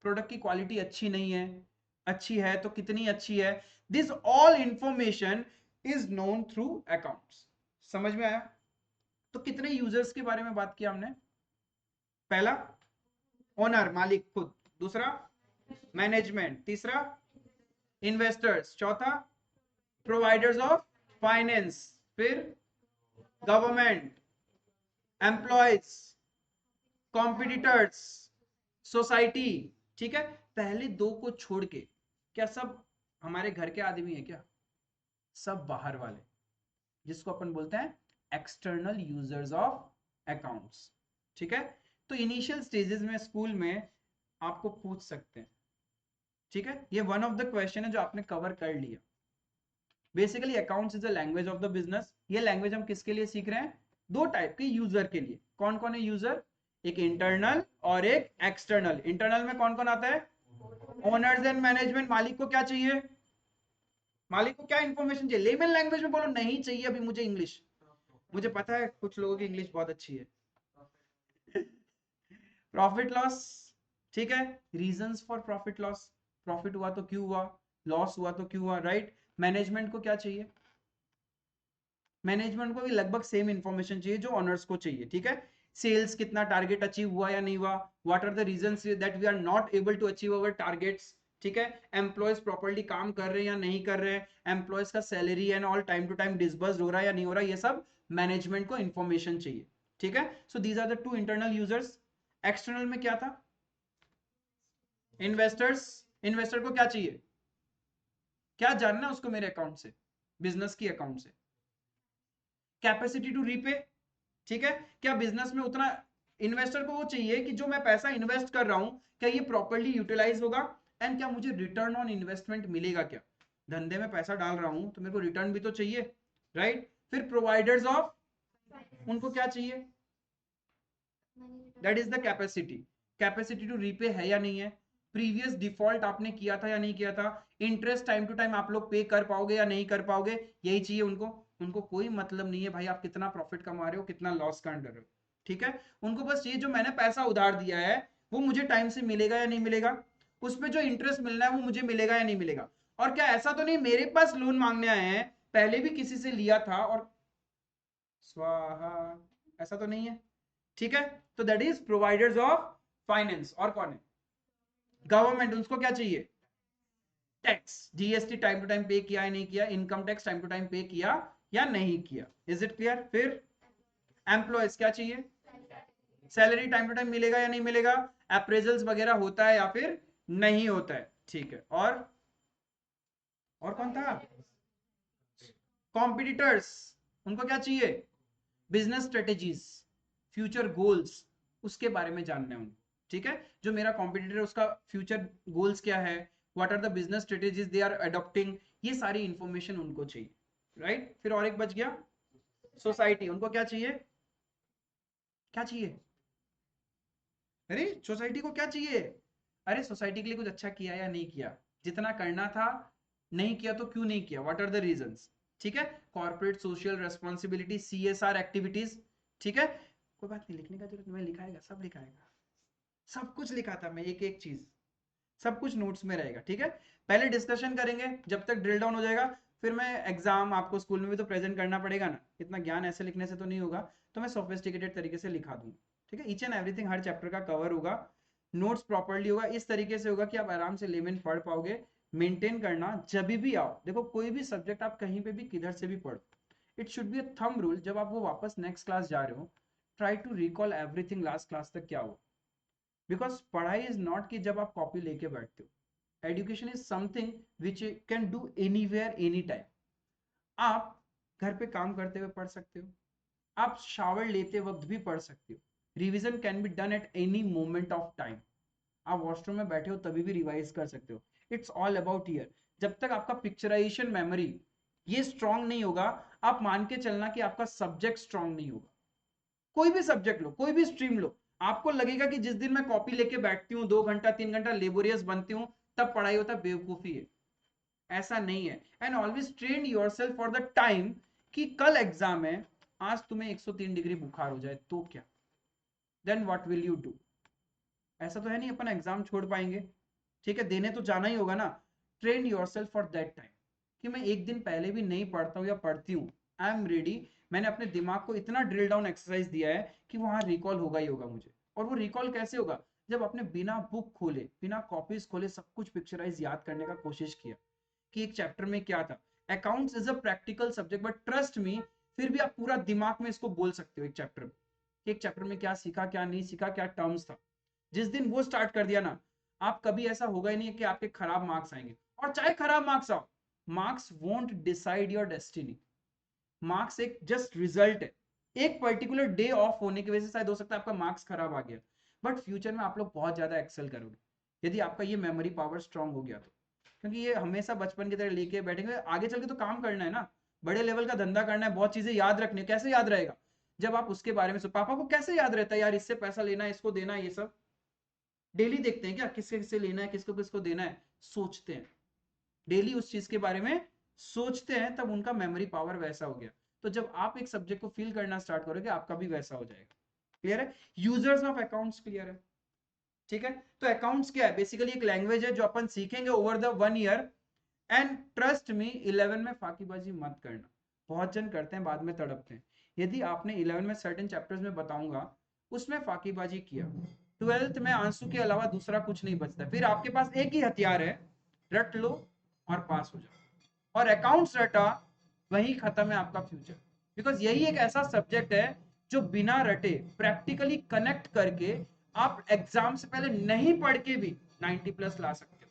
प्रोडक्ट की क्वालिटी अच्छी नहीं है, अच्छी है तो कितनी अच्छी है। This all information is known through accounts. समझ में आया? तो कितने यूजर्स के बारे में बात किया हमने? पहला ओनर, मालिक खुद, दूसरा मैनेजमेंट, तीसरा इन्वेस्टर्स, चौथा प्रोवाइडर्स ऑफ फाइनेंस, फिर गवर्नमेंट, एम्प्लॉयज, कॉम्पिटिटर्स, सोसाइटी। ठीक है, पहले दो को छोड़ के क्या सब हमारे घर के आदमी है क्या? सब बाहर वाले, जिसको अपन बोलते हैं एक्सटर्नल यूजर्स ऑफ अकाउंट्स। ठीक है, तो इनिशियल स्टेजेस में स्कूल में आपको पूछ सकते हैं। ठीक है, ये वन ऑफ द क्वेश्चन है जो आपने कवर कर लिया। Basically accounts is a language of the business. ये लैंग्वेज हम किसके लिए सीख रहे हैं? दो टाइप के यूजर के लिए। कौन कौन है यूजर? एक इंटरनल और एक एक्सटर्नल। इंटरनल में कौन कौन आता है? Owners and management. मालिक को क्या चाहिए? मालिक को क्या इंफॉर्मेशन चाहिए? लेमन लैंग्वेज में बोलो। नहीं चाहिए अभी मुझे इंग्लिश, मुझे पता है कुछ लोगों की इंग्लिश बहुत अच्छी है। Profit loss. ठीक है, reasons for profit loss. Profit हुआ तो क्यों हुआ, लॉस हुआ तो क्यों हुआ, राइट। मैनेजमेंट को क्या चाहिए? मैनेजमेंट को भी लगभग सेम इंफॉर्मेशन चाहिए जो ऑनर्स को चाहिए। ठीक है, सेल्स कितना टारगेट अचीव हुआ या नहीं हुआ, what are the reasons that we are not able to achieve our targets. ठीक है, एम्प्लॉयज प्रॉपर्ली काम कर रहे हैं या नहीं कर रहे हैं, एम्प्लॉयज का salary and all time to time disburse हो रहा है या नहीं हो रहा, ये सब मैनेजमेंट को इंफॉर्मेशन चाहिए। ठीक है, so these are the two internal users. External में क्या था? इन्वेस्टर्स। इन्वेस्टर को क्या चाहिए? क्या जानना है उसको मेरे अकाउंट से, बिजनेस की अकाउंट से? Capacity to repay. ठीक है, क्या बिजनेस में उतना, इन्वेस्टर को वो चाहिए कि जो मैं पैसा इन्वेस्ट कर रहा हूं क्या ये प्रॉपर्ली यूटिलाइज होगा, एंड क्या मुझे रिटर्न ऑन इन्वेस्टमेंट मिलेगा क्या? धंधे में पैसा डाल रहा हूं तो मेरे को रिटर्न भी तो चाहिए, राइट। फिर प्रोवाइडर्स ऑफ, उनको क्या चाहिए? That is the capacity. Capacity to repay है या नहीं है, प्रीवियस डिफॉल्ट आपने किया था या नहीं किया था, इंटरेस्ट टाइम टू टाइम आप लोग पे कर पाओगे या नहीं कर पाओगे, यही चाहिए उनको। उनको कोई मतलब नहीं है भाई आप कितना प्रॉफिट कमा रहे हो, कितना लॉस कर रहे हो। ठीक है, उनको बस ये जो मैंने पैसा उधार दिया है वो मुझे टाइम से मिलेगा या नहीं मिलेगा, उस पर जो इंटरेस्ट मिलना है वो मुझे मिलेगा या नहीं मिलेगा। और क्या ऐसा तो नहीं मेरे पास लोन मांगने आए हैं, पहले भी किसी से लिया था और स्वाहा, ऐसा तो नहीं है। ठीक है, तो that is providers of finance. और कौन है? गवर्नमेंट। उसको क्या चाहिए? Tax, GST time to time pay किया या नहीं किया, income tax time to time pay किया या नहीं किया। Is it clear? फिर एम्प्लॉयज क्या चाहिए? सैलरी टाइम टू टाइम मिलेगा या नहीं मिलेगा, अप्रेजल्स वगैरह होता है या फिर नहीं होता है। ठीक है, और कौन था? कॉम्पिटिटर्स। उनको क्या चाहिए? बिजनेस स्ट्रेटेजीज, फ्यूचर गोल्स, उसके बारे में जानना है उनको। ठीक है, जो मेरा कॉम्पिटिटर है उसका फ्यूचर गोल्स क्या है, what are the business strategies they are adopting, ये सारी इंफॉर्मेशन उनको चाहिए, राइट। फिर और एक बच गया, सोसाइटी। उनको क्या चाहिए? क्या चाहिए? अरे सोसाइटी को क्या चाहिए? अरे सोसाइटी के लिए कुछ अच्छा किया या नहीं किया, जितना करना था नहीं किया तो क्यों नहीं किया, व्हाट आर द रीजंस। ठीक है, corporate social responsibility, CSR activities. ठीक है, कोई बात नहीं, लिखने का जरूरत नहीं, लिखाएगा, सब लिखाएगा, सब कुछ लिखा था मैं, एक एक चीज, सब कुछ नोट्स में रहेगा। ठीक है, पहले डिस्कशन करेंगे जब तक ड्रिल डाउन हो जाएगा, फिर मैं एग्जाम आपको स्कूल में भी तो प्रेजेंट करना पड़ेगा ना, इतना ज्ञान ऐसे लिखने से तो नहीं होगा, तो मैं सोफिस्टिकेटेड तरीके से लिखा दूंगा। ठीक है, each and everything her chapter का कवर होगा, नोट्स प्रॉपर्ली होगा, इस तरीके से होगा कि आप आराम से लेमन पढ़ पाओगे। मेंटेन करना, जब भी आओ, देखो कोई भी सब्जेक्ट आप कहीं पे भी किधर से भी पढ़ो, it should be a thumb rule, जब आप वो वापस नेक्स्ट क्लास जा रहे हो, try to recall everything last class तक क्या हो। बिकॉज पढ़ाई इज नॉट कि जब आप कॉपी लेके बैठते हो, education is something which can do anywhere any time. आप घर पे काम करते हुए पढ़ सकते हो, आप शावर लेते वक्त भी पढ़ सकते हो, revision can be done at any moment of time. आप वॉशरूम में बैठे हो तभी भी रिवाइज कर सकते हो। It's all about year. जब तक आपका पिक्चराइजेशन मेमोरी ये स्ट्रांग नहीं होगा, आप मान के चलना कि आपका सब्जेक्ट स्ट्रांग नहीं होगा। कोई भी सब्जेक्ट लो, कोई भी स्ट्रीम लो, आपको लगेगा कि जिस दिन मैं कॉपी लेके बैठती हूँ 2 घंटा 3 घंटा लेबोरियस बनती हूँ तब पढ़ाई होता, बेवकूफी है। ऐसा नहीं है। And always train your self for the time कि कल एग्जाम है, आज तुम्हें 103 डिग्री बुखार हो जाए तो क्या, then what will you do. ऐसा तो है नहीं अपन एग्जाम छोड़ पाएंगे। ठीक है, देने तो जाना ही होगा ना। Train your self for that time कि मैं एक दिन पहले भी नहीं पढ़ता हूँ या पढ़ती हूँ, आई एम रेडी। मैंने अपने दिमाग को इतना ड्रिल डाउन एक्सरसाइज दिया है कि वहां रिकॉल होगा ही होगा मुझे। और वो रिकॉल कैसे होगा? जब आपने बिना बुक खोले, बिना कॉपीज खोले सब कुछ पिक्चराइज याद करने का कोशिश किया कि एक चैप्टर में क्या था। Accounts is a practical subject but trust me, फिर भी आप पूरा दिमाग में इसको बोल सकते हो एक चैप्टर में। कि एक चैप्टर में क्या सीखा, क्या नहीं सीखा, क्या टर्म्स था। जिस दिन वो स्टार्ट कर दिया ना, आप कभी ऐसा होगा ही नहीं कि आपके खराब मार्क्स आएंगे। और चाहे खराब मार्क्स आओ, marks won't decide your destiny. Marks एक जस्ट रिजल्ट है। एक पर्टिकुलर डे ऑफ होने की वजह से शायद हो सकता है आपका मार्क्स खराब आ गया, बट फ्यूचर में आप लोग बहुत ज्यादा एक्सेल करोगे यदि आपका ये मेमोरी पावर स्ट्रांग हो गया तो। क्योंकि ये हमेशा बचपन की तरह लेके बैठेंगे, आगे चल के तो काम करना है ना, बड़े लेवल का धंधा करना है, बहुत चीजें याद रखनी है। कैसे याद रहेगा जब आप उसके बारे में पापा को कैसे याद रहता है यार, इससे पैसा लेना है, इसको देना है, ये सब डेली देखते हैं क्या, किससे किससे लेना है, किसको किसको देना है, सोचते हैं डेली उस चीज के बारे में, सोचते हैं, तब उनका मेमोरी पावर वैसा हो गया। तो जब आप एक सब्जेक्ट को फील करना स्टार्ट करोगे, आपका भी वैसा हो जाएगा। क्लियर है? यूजर्स ऑफ अकाउंट्स क्लियर है? ठीक है। तो अकाउंट्स क्या है? बेसिकली एक लैंग्वेज है जो अपन सीखेंगे over the 1 year. And trust me, 11 में फाकीबाजी मत करना। बहुत जन करते हैं, बाद में तड़पते हैं। यदि आपने 11 में सर्टेन चैप्टर्स में बताऊंगा उसमें फाकीबाजी किया, 12th में आंसू के अलावा दूसरा कुछ नहीं बचता, फिर आपके पास एक ही हथियार है, रट लो और पास हो जाओ। और अकाउंट्स रटा, वही खत्म है आपका फ्यूचर। बिकॉज यही एक ऐसा सब्जेक्ट है जो बिना रटे प्रैक्टिकली कनेक्ट करके आप एग्जाम से पहले नहीं पढ़ के भी 90 प्लस ला सकते हो।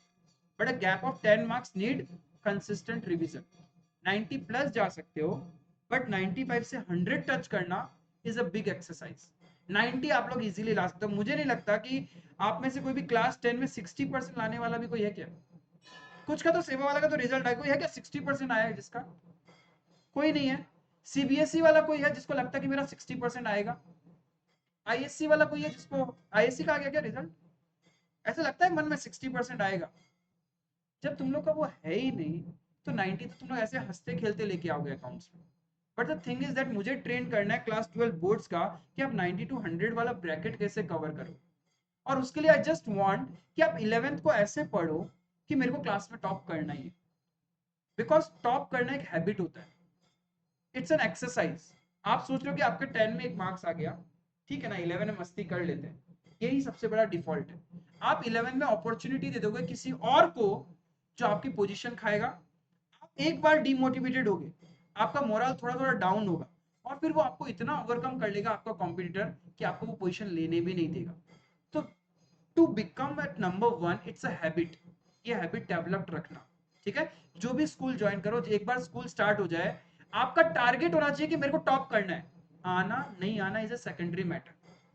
But a gap of 10 marks need consistent revision. 90 plus जा सकते हो, बट 95 से 100 टच करना इज अ बिग एक्सरसाइज। 90 आप लोग इजीली ला सकते हो। मुझे नहीं लगता कि आप में से कोई भी क्लास 10 में 60% लाने वाला भी कोई है क्या? कुछ का तो सेवा वाला का तो रिजल्ट आया, कोई है क्या 60% आया है जिसका? कोई नहीं है। सीबीएसई वाला कोई है जिसको लगता है कि मेरा 60% आएगा? आईएससी वाला कोई है जिसको आईएससी का आ गया क्या रिजल्ट? ऐसा लगता है मन में 60% आएगा? जब तुम लोग का वो है ही नहीं, तो 90 तो तुम लोग ऐसे हंसते खेलते लेके आओगे अकाउंट्स में। But the thing is that मुझे ट्रेन करना है क्लास 12 बोर्ड्स का कि आप 90 टू 100 वाला ब्रैकेट कैसे कवर करो। और उसके लिए आई जस्ट वांट कि आप 11th को ऐसे पढ़ो कि मेरे को क्लास में टॉप करना ही है। बिकॉज टॉप करना एक हैबिट होता है, इट्स एन एक्सरसाइज। आप सोच रहे हो कि आपके 10 में एक मार्क्स आ गया, ठीक है ना, 11 में मस्ती कर लेते हैं, यही सबसे बड़ा डिफॉल्ट है। आप 11 में अपॉर्चुनिटी दे दोगे किसी और को जो आपकी पोजीशन खाएगा, आप एक बार डिमोटिवेटेड होगे, आपका मोरल थोड़ा थोड़ा डाउन होगा, और फिर वो आपको इतना ओवरकम कर लेगा आपका कॉम्पिटिटर कि आपको वो पोजीशन लेने भी नहीं देगा। तो to become at number 1 it's a habit. ये हैबिट डेवलप रखना, ठीक है। जो भी स्कूल ज्वाइन करो, एक बार स्कूल स्टार्ट हो जाए, आपका टारगेट होना चाहिए कि मेरे को टॉप करना है। आना नहीं आना इज अ सेकेंडरी मैटर,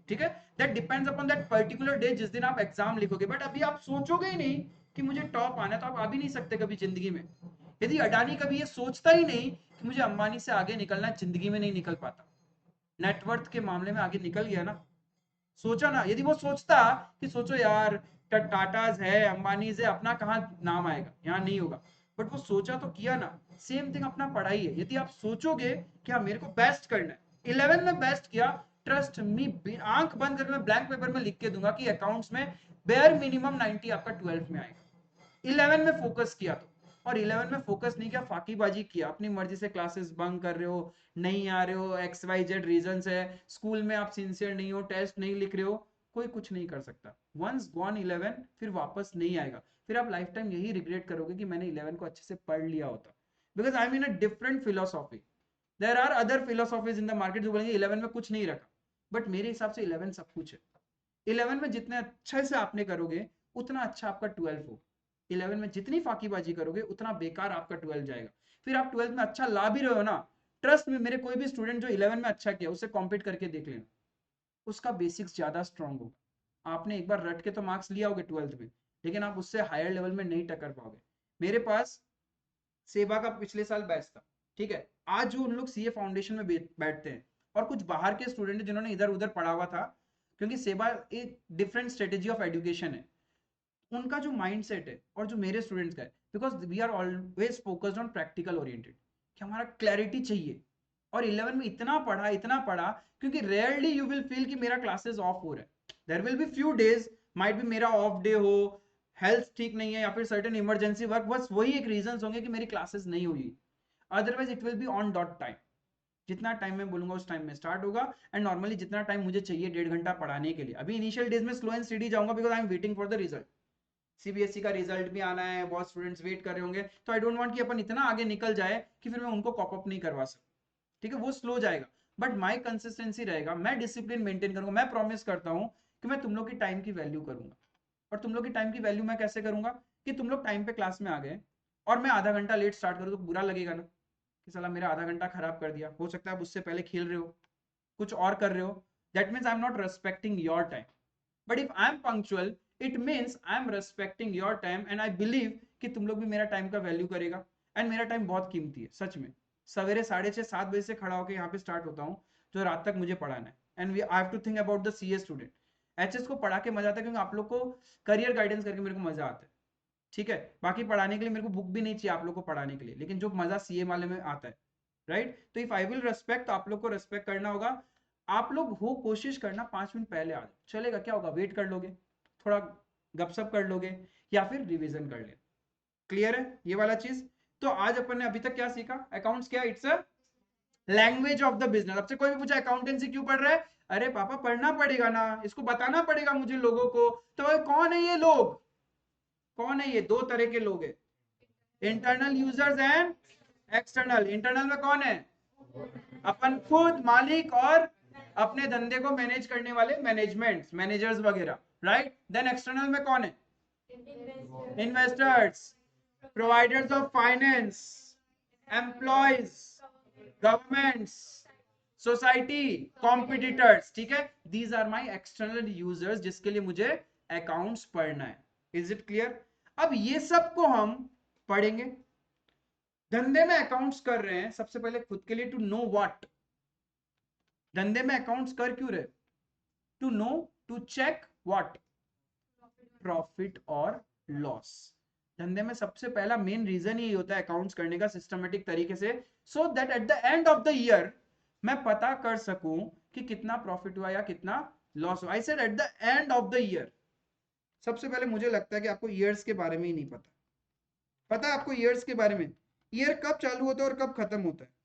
ठीक है। That depends upon that particular day जिस दिन आप एग्जाम लिखोगे। बट अभी आप सोचोगे ही नहीं कि मुझे टॉप आना है, तो आप आ भी नहीं सकते कभी जिंदगी में। यदि अडानी कभी ये सोचता ही नहीं कि मुझे अंबानी से आगे निकलना है, जिंदगी में नहीं निकल पाता। नेटवर्थ के मामले में आगे निकल गया ना। सोचा ना, यदि वो सोचता कि सोचो यार, टाटाज है, अंबानी से अपना कहाँ नाम आएगा, यहाँ नहीं होगा। बट वो सोचा तो किया ना। सेम थिंग अपना पढ़ाई है, यदि आप सोचोगे कि हाँ मेरे को बेस्ट करना है, 11 में बेस्ट किया, ट्रस्ट मी, आंख बंद करके मैं ब्लैंक पेपर में लिख के दूंगा कि अकाउंट्स में बेयर मिनिमम 90 आपका 12 में आएगा। 11 में फोकस किया तो, और 11 में फोकस नहीं किया, फाकीबाजी किया, अपनी मर्जी से क्लासेस बंक कर रहे हो, नहीं आ रहे हो, एक्स वाई जेड रीजन है, स्कूल में आप सिंसियर नहीं हो, टेस्ट नहीं लिख रहे हो, कोई कुछ नहीं कर सकता। वंस गॉन 11 फिर वापस नहीं आएगा। फिर आप लाइफ टाइम यही रिग्रेट करोगे कि मैंने 11 को अच्छे से पढ़ लिया होता। Because I am in a different philosophy. There are other philosophies in the market जो बोलेंगे 11 में कुछ नहीं रखा, बट मेरे हिसाब से 11 सब कुछ है। 11 में जितने अच्छे से आपने करोगे, उतना अच्छा आपका 12 हो। 11 में जितनी फाकीबाजी करोगे, उतना बेकार आपका 12 जाएगा। फिर आप 12 में अच्छा ला भी रहे हो ना, ट्रस्ट में, मेरे कोई भी स्टूडेंट जो 11 में अच्छा किया उससे कॉम्पीट करके देख लेना, उसका बेसिक्स ज्यादा स्ट्रांग होगा। आपने एक बार रट के तो मार्क्स लिया होगा 12th में, लेकिन आप उससे हायर लेवल में नहीं टक्कर पाओगे। मेरे पास सेवा का पिछले साल बैच था, ठीक है। आज जो उन लोग सीए फाउंडेशन में बैठते हैं, और कुछ बाहर के स्टूडेंट जिन्होंने इधर उधर पढ़ा हुआ था, क्योंकि सेवा एक डिफरेंट स्ट्रेटेजी ऑफ एजुकेशन है, उनका जो माइंडसेट है और जो मेरे स्टूडेंट्स का है, because we are always focused on practical oriented, कि हमारा क्लैरिटी चाहिए। और 11 में इतना पढ़ा, क्योंकि रेयरली यू विल फील कि मेरा क्लासेस ऑफ हो रहा है। There will be few days, might be मेरा ऑफ डे हो, हेल्थ ठीक नहीं है, या फिर सर्टेन इमरजेंसी वर्क, बस वही एक रीजन होंगे कि मेरी क्लासेस नहीं हुई। Otherwise it will be on dot time. जितना टाइम मैं बोलूंगा उस टाइम में स्टार्ट होगा। एंड नॉर्मली जितना टाइम मुझे चाहिए 1.5 घंटा पढ़ाने के लिए, अभी इनिशियल डेज में स्लो एंड स्टडी जाऊंगा, because I am waiting for the result. CBSE का रिजल्ट भी आना है, बहुत स्टूडेंट्स वेट कर रहे होंगे, तो आई डोंट वांट कि अपन इतना आगे निकल जाए कि फिर मैं उनको कॉप अप नहीं करवा सकूं, ठीक है, वो स्लो जाएगा। बट माई कंसिस्टेंसी रहेगा, मैं डिसिप्लिन मेंटेन करूंगा, मैं प्रॉमिस करता हूं कि मैं तुम लोग की टाइम की वैल्यू करूंगा। और तुम लोग की टाइम की वैल्यू मैं कैसे करूंगा, कि तुम लोग टाइम पे क्लास में आ गए और मैं आधा घंटा लेट स्टार्ट करूँ तो बुरा लगेगा ना, कि साला मेरा आधा घंटा खराब कर दिया। हो सकता है आप उससे पहले खेल रहे हो, कुछ और कर रहे हो, that means I am not respecting your time. But if I am punctual, it means I am respecting your time and I believe कि तुम लोग भी मेरा टाइम का वैल्यू करेगा। एंड मेरा टाइम बहुत कीमती है सच में। सवेरे 6:30-7 बजे से खड़ा होकर यहाँ पे स्टार्ट होता हूँ, जो रात तक मुझे पढ़ाना है। And we I have to think about the CA student. HS को पढ़ा के मजा आता है, क्योंकि आप लोग को करियर गाइडेंस करके मेरे को मजा आता है, ठीक है। बाकी पढ़ाने के लिए मेरे को बुक भी नहीं चाहिए आप लोग को पढ़ाने के लिए, लेकिन जो मजा सीए वाले में आता है, राइट। तो इफ आई विल रेस्पेक्ट, तो आप लोग को रेस्पेक्ट करना होगा। आप लोग हो कोशिश करना 5 मिनट पहले आ जाओ, चलेगा, क्या होगा, वेट कर लोगे, थोड़ा गपशप कर लोगे, या फिर रिवीजन कर ले। क्लियर है ये वाला चीज। तो आज अपन ने अभी तक क्या सीखा, अकाउंट्स क्या, it's a language of the business. आपसे कोई भी पूछा अकाउंटेंसी क्यों पढ़ रहा है, अरे पापा पढ़ना पड़ेगा ना, इसको बताना पड़ेगा मुझे लोगों को। तो भाई कौन है ये लोग, कौन है ये, दो तरह के लोग हैं, internal users and external. Internal में कौन है, अपन खुद मालिक, और अपने धंधे को मैनेज करने वाले मैनेजमेंट्स, मैनेजर्स वगैरह, राइट। देन एक्सटर्नल में कौन है, investors, providers of finance, employees, governments, society, competitors, ठीक है। These are my external users जिसके लिए मुझे अकाउंट्स पढ़ना है। Is it clear. अब ये सब को हम पढ़ेंगे। धंधे में अकाउंट्स कर रहे हैं, सबसे पहले खुद के लिए टू नो व्हाट, धंधे में अकाउंट्स कर क्यों रहे, to know, to check what, profit और लॉस। धंधे में सबसे पहला मेन रीजन यही होता है अकाउंट्स करने का सिस्टमेटिक तरीके से, so that at the end of the year मैं पता कर सकूं कि कितना प्रॉफिट हुआ या कितना लॉस हुआ। I said at the end of the year. सबसे पहले मुझे लगता है कि आपको ईयर्स के बारे में ही नहीं पता। पता है आपको ईयर्स के बारे में, ईयर कब चालू होता है और कब खत्म होता है।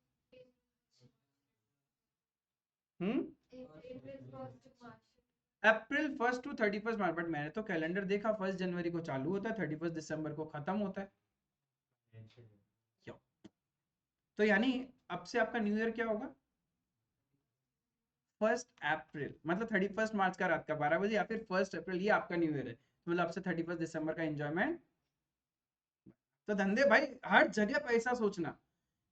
अप्रैल 1 to 31 मार्च, बट मैंने तो कैलेंडर देखा 1 जनवरी को चालू होता है, 31 दिसंबर को खत्म होता है। क्यों? तो यानी अब से आपका न्यू ईयर क्या होगा, 1 अप्रैल, मतलब 31 मार्च का रात का 12 बजे, या फिर 1 अप्रैल, ये आपका न्यू ईयर है। मतलब अब से 31 दिसंबर का एंजॉयमेंट। तो धंधे भाई हर जगह पैसा सोचना,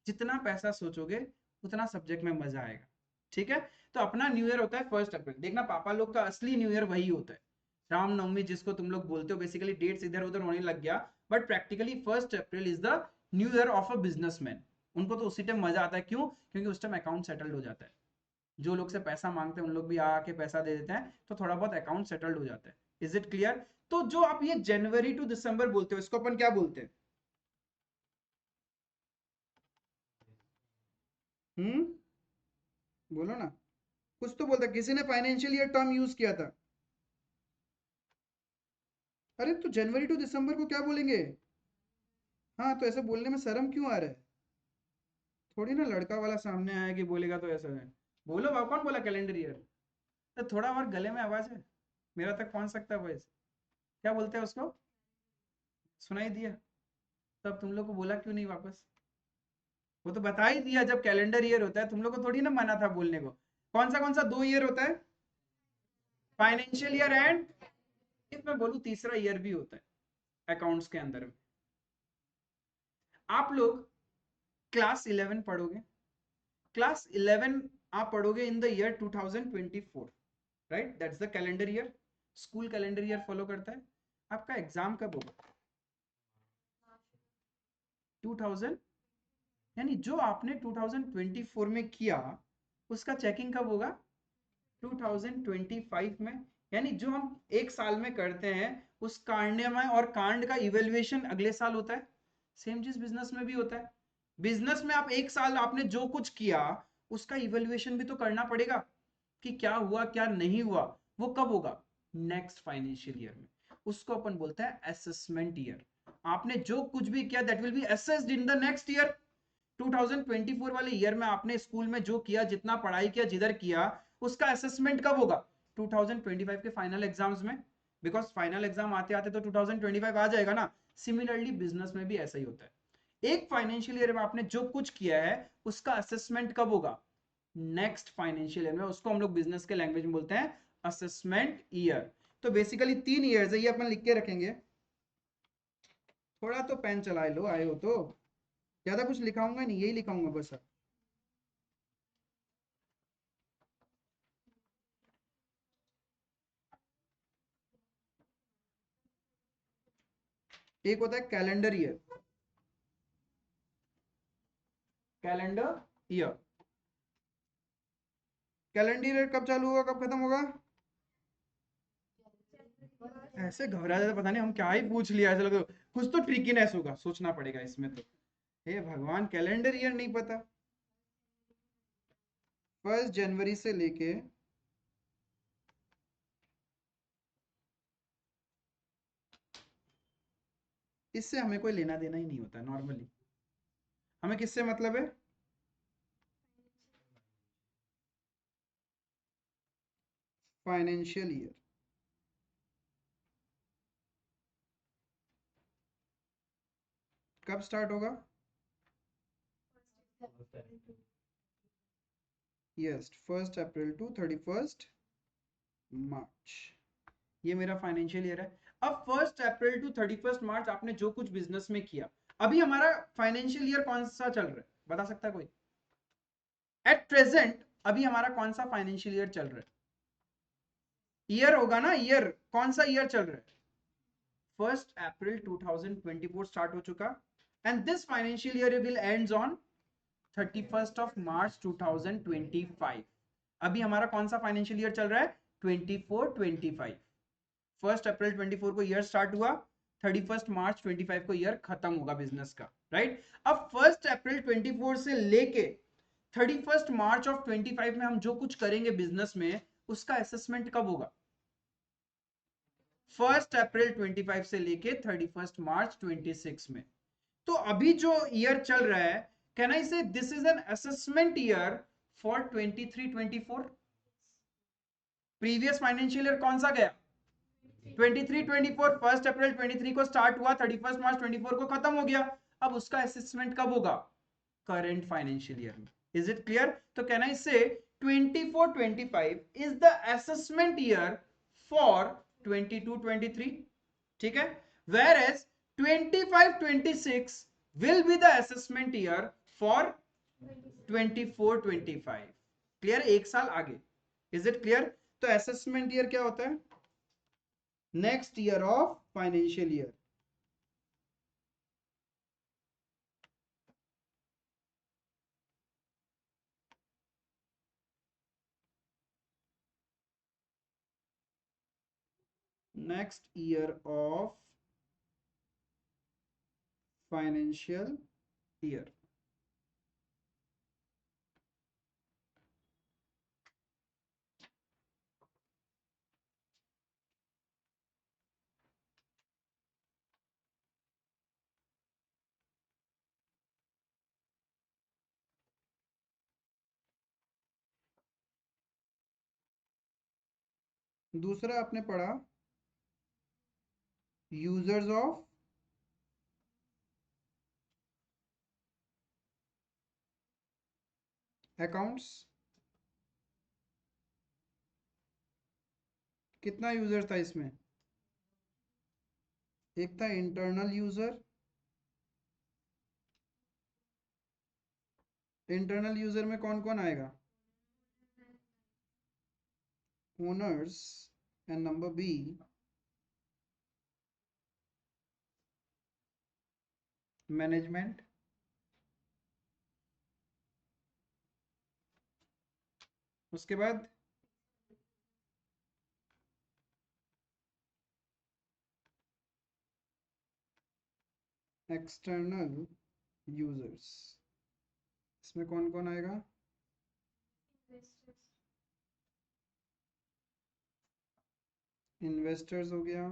जितना पैसा सोचोगे उतना सब्जेक्ट में मजा आएगा, ठीक है। तो अपना न्यू ईयर होता है 1 अप्रैल। देखना पापा लोग का असली न्यू ईयर वही होता है, रामनवमी जिसको तुम लोग बोलते हो। बेसिकली डेट्स इधर उधर होने लग गया, but practically 1 April is the new year of a businessman. उनको तो उसी टाइम मजा आता है, क्यों, क्योंकि उस टाइम अकाउंट सेटल्ड हो जाता है। जो लोग से पैसा मांगते हैं उन लोग भी आके पैसा दे देते हैं, तो थोड़ा बहुत अकाउंट सेटल्ड हो जाता है। Is it clear. तो जो आप ये जनवरी टू दिसंबर बोलते हो, इसको अपन क्या बोलते हैं, हम्म, बोलो ना, कुछ तो बोलता, किसी ने फाइनेंशियल ईयर टर्म यूज किया था। अरे तो जनवरी टू दिसंबर को क्या बोलेंगे। हाँ, तो ऐसे बोलने में शर्म क्यों आ रहा है, थोड़ी ना लड़का वाला सामने आया कि बोलेगा तो ऐसा है। बोलो बाबा, कौन बोला कैलेंडर ईयर। तो थोड़ा और गले में आवाज है, मेरा तक पहुंच सकता है वॉइस। क्या बोलते हैं उसको, सुनाई दिया। तब तुम लोग को बोला क्यों नहीं वापस, वो तो बता ही दिया। जब कैलेंडर ईयर होता है, तुम लोग को थोड़ी ना मना था बोलने को। कौन सा दो ईयर होता है, फाइनेंशियल ईयर एंड, इफ मैं बोलूं तीसरा ईयर भी होता है अकाउंट्स के अंदर में। आप लोग क्लास 11 पढ़ोगे, क्लास 11 आप पढ़ोगे in the year 2024, right, that's the calendar year. School calendar year follow करता है। आपका एग्जाम कब होगा, 2000, यानी जो आपने 2024 में किया उसका चेकिंग कब होगा, 2025 में। यानी जो हम एक साल में करते हैं उस कांड में और कांड का इवेल्युएशन अगले साल होता है। सेम चीज बिजनेस में भी होता है। बिजनेस में आप एक साल आपने जो कुछ किया उसका इवेल्युएशन भी तो करना पड़ेगा, कि क्या हुआ क्या नहीं हुआ। वो कब होगा, नेक्स्ट फाइनेंशियल ईयर में। उसको अपन बोलते हैं असेसमेंट ईयर। आपने जो कुछ भी किया that will be assessed in the next year. 2024 वाले ईयर में आपने स्कूल में जो किया, जितना पढ़ाई किया, जिधर किया, उसका असेसमेंट कब होगा, 2025 के फाइनल एग्जाम्स में। बिकॉज फाइनल एग्जाम आते आते तो 2025 आ जाएगा ना। सिमिलरली बिजनेस में भी ऐसा ही होता है। एक फाइनेंशियल ईयर में आपने जो कुछ किया है उसका असेसमेंट कब होगा, नेक्स्ट फाइनेंशियल ईयर में, उसको हम लोग बिजनेस के लैंग्वेज में बोलते हैं असेसमेंट ईयर। तो बेसिकली 3 ईयर्स है, ये अपन लिख के रखेंगे। थोड़ा तो पेन चला लो, आए हो तो। ज्यादा कुछ लिखाऊंगा नहीं, यही लिखाऊंगा बस। एक होता है calendar year, calendar year. Calendar year कब चालू होगा, कब खत्म होगा? ऐसे घबरा जाते, पता नहीं हम क्या ही पूछ लिया, ऐसे लगे कुछ तो ट्रिकीनेस होगा, सोचना पड़ेगा इसमें तो। हे भगवान, कैलेंडर ईयर नहीं पता। 1 जनवरी से लेके इससे हमें कोई लेना देना ही नहीं होता नॉर्मली। हमें किससे मतलब है? Financial year. कब स्टार्ट होगा? यस, 1 अप्रैल टू 31 मार्च। ये मेरा फाइनेंशियल ईयर है। अब 1 अप्रैल टू 31 मार्च आपने जो कुछ बिजनेस में किया, अभी हमारा फाइनेंशियल ईयर कौन सा चल रहा है, बता सकता है कोई? एट प्रेजेंट अभी हमारा कौन सा फाइनेंशियल ईयर चल रहा है? ईयर होगा ना, ईयर कौन सा ईयर चल रहा है? 1 अप्रैल 2024 स्टार्ट हो चुका, and this financial year will ends on 31 मार्च 2025। अभी हमारा कौन सा फाइनेंशियल ईयर चल रहा है? 24-25। 1 अप्रैल 24 को ईयर स्टार्ट हुआ, 31 मार्च 25 को ईयर खत्म होगा बिजनेस का, राइट? अब 1 अप्रैल 24 से लेके 31 मार्च 25 में हम जो कुछ करेंगे बिजनेस में, उसका असेसमेंट कब होगा? 1 अप्रैल 25 से लेके 31 मार्च 26 में। तो अभी जो ईयर चल रहा है, कैन आई से this is an assessment year for 23-24? Previous financial year कौन सा गया? 23-24। 1 अप्रैल 23 को स्टार्ट हुआ, 31 मार्च 24 को खत्म हो गया। अब उसका असेसमेंट कब होगा? करंट फाइनेंशियल ईयर में। Is it clear? तो can I say 24-25 is the assessment year for 22-23, ठीक है? Whereas 25-26 will be the assessment year for 24-25। Clear? एक साल आगे। Is it clear? तो असेसमेंट ईयर क्या होता है? Next year of financial year. Next year of financial year. दूसरा आपने पढ़ा यूजर्स ऑफ अकाउंट्स। कितना यूजर था इसमें? एक था इंटरनल यूजर। इंटरनल यूजर में कौन कौन आएगा? Owners, and number B management. उसके बाद एक्सटर्नल यूजर्स। इसमें कौन कौन आएगा? इन्वेस्टर्स हो गया,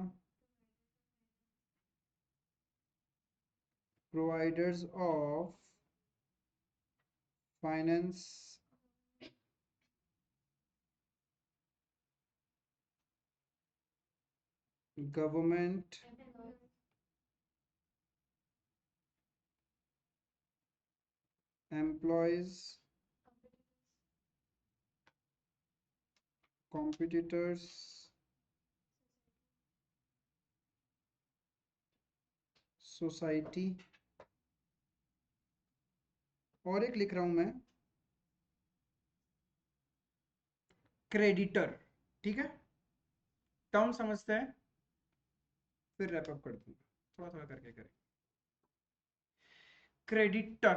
providers of finance, government, employees, competitors, society, और एक लिख रहा हूं मैं क्रेडिटर। ठीक है, टर्म समझते हैं, फिर रैप अप करते हैं, थोड़ा थोड़ा करके करें। क्रेडिटर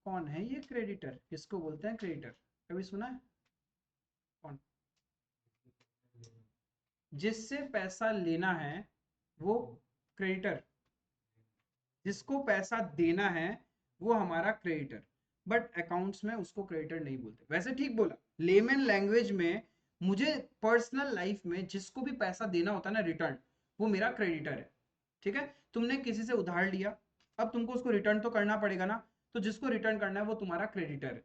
कौन है? ये क्रेडिटर किसको बोलते हैं? क्रेडिटर कभी सुना है? कौन? जिससे पैसा लेना है वो क्रेडिटर, जिसको पैसा देना है वो हमारा क्रेडिटर, बट अकाउंट्स में उसको क्रेडिटर नहीं बोलते। वैसे ठीक बोला, लेमन लैंग्वेज में मुझे पर्सनल लाइफ में जिसको भी पैसा देना होता है ना रिटर्न, वो मेरा क्रेडिटर है। ठीक है, तुमने किसी से उधार लिया, अब तुमको उसको रिटर्न तो करना पड़ेगा ना, तो जिसको रिटर्न करना है वो तुम्हारा क्रेडिटर है।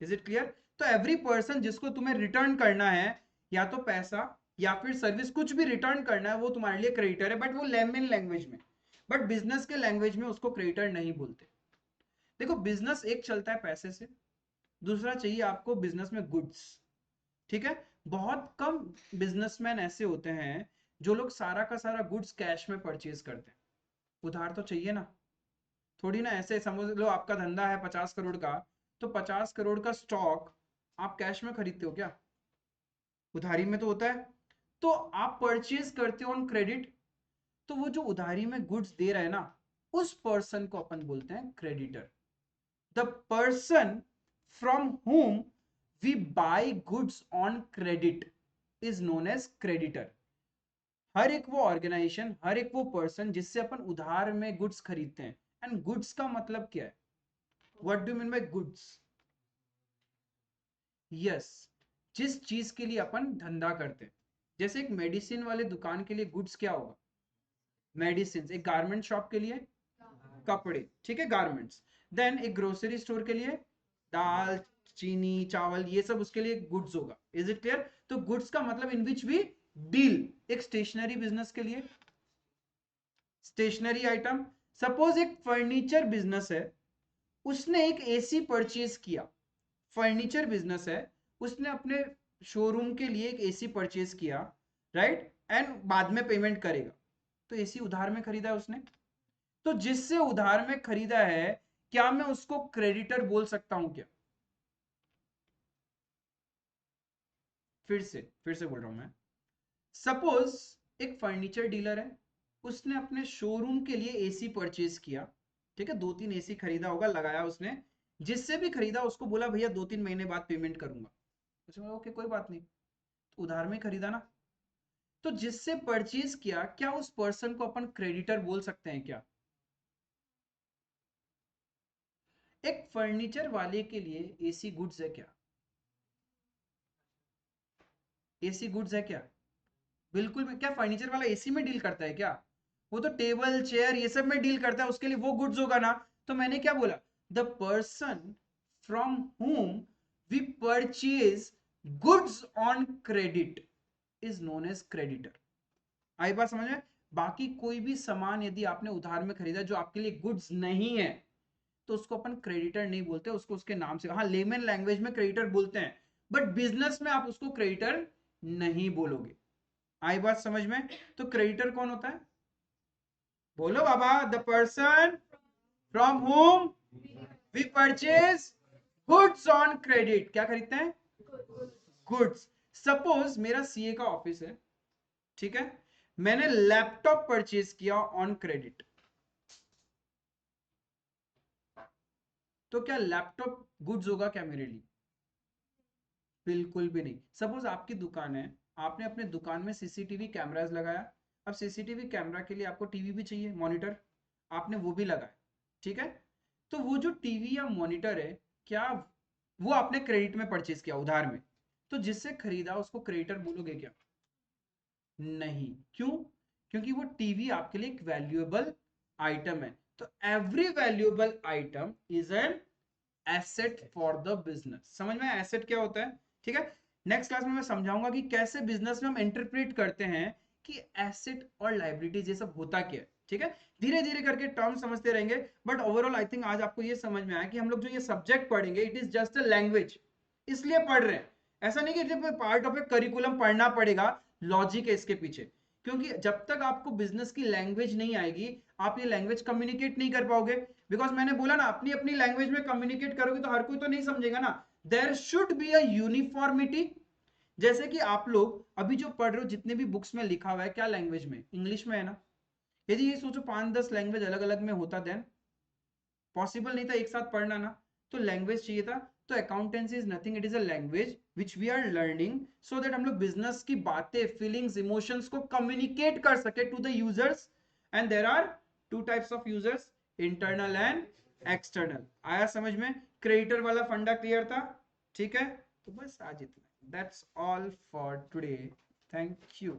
Is it clear? तो एवरी पर्सन जिसको तुम्हें रिटर्न करना है, या तो पैसा या फिर सर्विस, कुछ भी रिटर्न करना है, वो तुम्हारे लिए क्रेडिटर है, बट वो लेमन लैंग्वेज में। बट बिजनेस के लैंग्वेज में उसको क्रेडिटर नहीं बोलते। देखो, बिजनेस एक चलता है पैसे से, दूसरा चाहिए आपको बिजनेस में गुड्स। ठीक है, बहुत कम बिजनेसमैन ऐसे होते हैं जो लोग सारा का सारा गुड्स कैश में परचेज करते हैं। उधार तो चाहिए ना, थोड़ी ना ऐसे समझ लो आपका धंधा है 50 करोड़ का, तो 50 करोड़ का स्टॉक आप कैश में खरीदते हो क्या? उधारी में तो होता है। तो आप परचेज करते हो ऑन क्रेडिट, तो वो जो उधारी में गुड्स दे रहा है ना, उस पर्सन को अपन बोलते हैं creditor. The person from whom we buy goods on credit is known as creditor. हर एक वो ऑर्गेनाइजेशन, हर एक वो पर्सन जिससे अपन उधार में गुड्स खरीदते हैं। एंड गुड्स का मतलब क्या है? What do mean by goods? Yes, जिस चीज के लिए अपन धंधा करते हैं। जैसे एक मेडिसिन वाले दुकान के लिए गुड्स क्या होगा? मेडिसिन। एक गारमेंट शॉप के लिए कपड़े, ठीक है, गारमेंट्स। देन एक ग्रोसरी स्टोर के लिए दाल, चीनी, चावल, ये सब उसके लिए गुड्स होगा। Is it clear? तो गुड्स का मतलब इन विच वी डील। एक स्टेशनरी बिजनेस के लिए स्टेशनरी आइटम। सपोज एक फर्नीचर बिजनेस है, उसने एक एसी परचेज किया। फर्नीचर बिजनेस है, उसने अपने शोरूम के लिए एक एसी परचेज किया, राइट, एंड बाद में पेमेंट करेगा। तो एसी उधार में खरीदा है उसने। तो जिससे उधार में खरीदा है, क्या मैं उसको क्रेडिटर बोल सकता हूं क्या? फिर से बोल रहा हूं मैं। सपोज एक फर्नीचर डीलर है, उसने अपने शोरूम के लिए एसी परचेज किया। ठीक है, 2-3 एसी खरीदा होगा, लगाया उसने। जिससे भी खरीदा उसको बोला भैया 2-3 महीने बाद पेमेंट करूंगा। उसने बोला ओके कोई बात नहीं, तो उधार में खरीदा ना। तो जिससे परचेज किया, क्या उस पर्सन को अपन क्रेडिटर बोल सकते हैं क्या? एक फर्नीचर वाले के लिए एसी गुड्स है क्या? एसी गुड्स है क्या? बिल्कुल भी। क्या फर्नीचर वाला एसी में डील करता है क्या? वो तो टेबल चेयर ये सब में डील करता है, उसके लिए वो गुड्स होगा ना। तो मैंने क्या बोला? The person from whom we purchase goods on credit is known as creditor. आई बात समझ में? बाकी कोई भी सामान यदि आपने उधार में खरीदा जो आपके लिए गुड्स नहीं है, तो उसको अपन क्रेडिटर नहीं बोलते, उसको उसके नाम से, हाँ लेमन लैंग्वेज में क्रेडिटर बोलते हैं, बट बिजनेस में आप उसको क्रेडिटर नहीं बोलोगे। आई बात समझ में? तो क्रेडिटर कौन होता है? बोलो बाबा। The person from whom we purchase goods on credit. क्या खरीदते हैं? गुड्स। सपोज मेरा सीए का ऑफिस है, ठीक है, मैंने लैपटॉप परचेज किया ऑन क्रेडिट, तो क्या लैपटॉप गुड्स होगा क्या मेरे लिए? बिल्कुल भी नहीं। सपोज आपकी दुकान है, आपने अपने दुकान में सीसीटीवी कैमरास लगाया। अब सीसीटीवी कैमरा के लिए आपको टीवी भी चाहिए, मॉनिटर, आपने वो भी लगाया। ठीक है, तो वो जो टीवी या मॉनिटर है, क्या वो आपने क्रेडिट में परचेज किया, उधार में? तो जिससे खरीदा उसको क्रेडिटर बोलोगे क्या? नहीं। क्यों? क्योंकि वो टीवी आपके लिए एक वैल्यूएबल आइटम है। तो every valuable item is an asset for the business. समझ में एसेट क्या होता है? ठीक है, नेक्स्ट क्लास में मैं समझाऊंगा कि कैसे बिजनेस में हम इंटरप्रेट करते हैं कि एसेट और लाइबिलिटीज ये सब होता क्या है। ठीक है, धीरे धीरे करके टर्म समझते रहेंगे, बट ओवरऑल आई थिंक आज आपको ये समझ में आया कि हम लोग जो ये सब्जेक्ट पढ़ेंगे, it is just a language, इसलिए पढ़ रहे हैं। ऐसा नहीं कि पार्ट ऑफ ए करिकुलम पढ़ना पड़ेगा, लॉजिक है इसके पीछे, क्योंकि जब तक आपको बिजनेस की लैंग्वेज नहीं आएगी आप ये लैंग्वेज कम्युनिकेट नहीं कर पाओगे। बिकॉज मैंने बोला ना, अपनी अपनी लैंग्वेज में कम्युनिकेट करोगे तो हर कोई तो नहीं समझेगा ना। There should be a uniformity. जैसे कि आप लोग अभी जो पढ़ रहे हो, जितने भी बुक्स में लिखा हुआ है क्या लैंग्वेज में, इंग्लिश में है ना। यदि ये सोचो 5-10 लैंग्वेज अलग अलग में होता, देन पॉसिबल नहीं था एक साथ पढ़ना ना, तो लैंग्वेज चाहिए था। तो accountancy is nothing, it is a language which we are learning so that हम लोग बिजनेस की बातें, फीलिंग्स, इमोशंस को कम्युनिकेट कर सके to the users. And there are two types of users, internal and external. आया समझ में? क्रिएटर वाला फंडा क्लियर था? ठीक है, तो बस आज इतना। That's all for today. Thank you.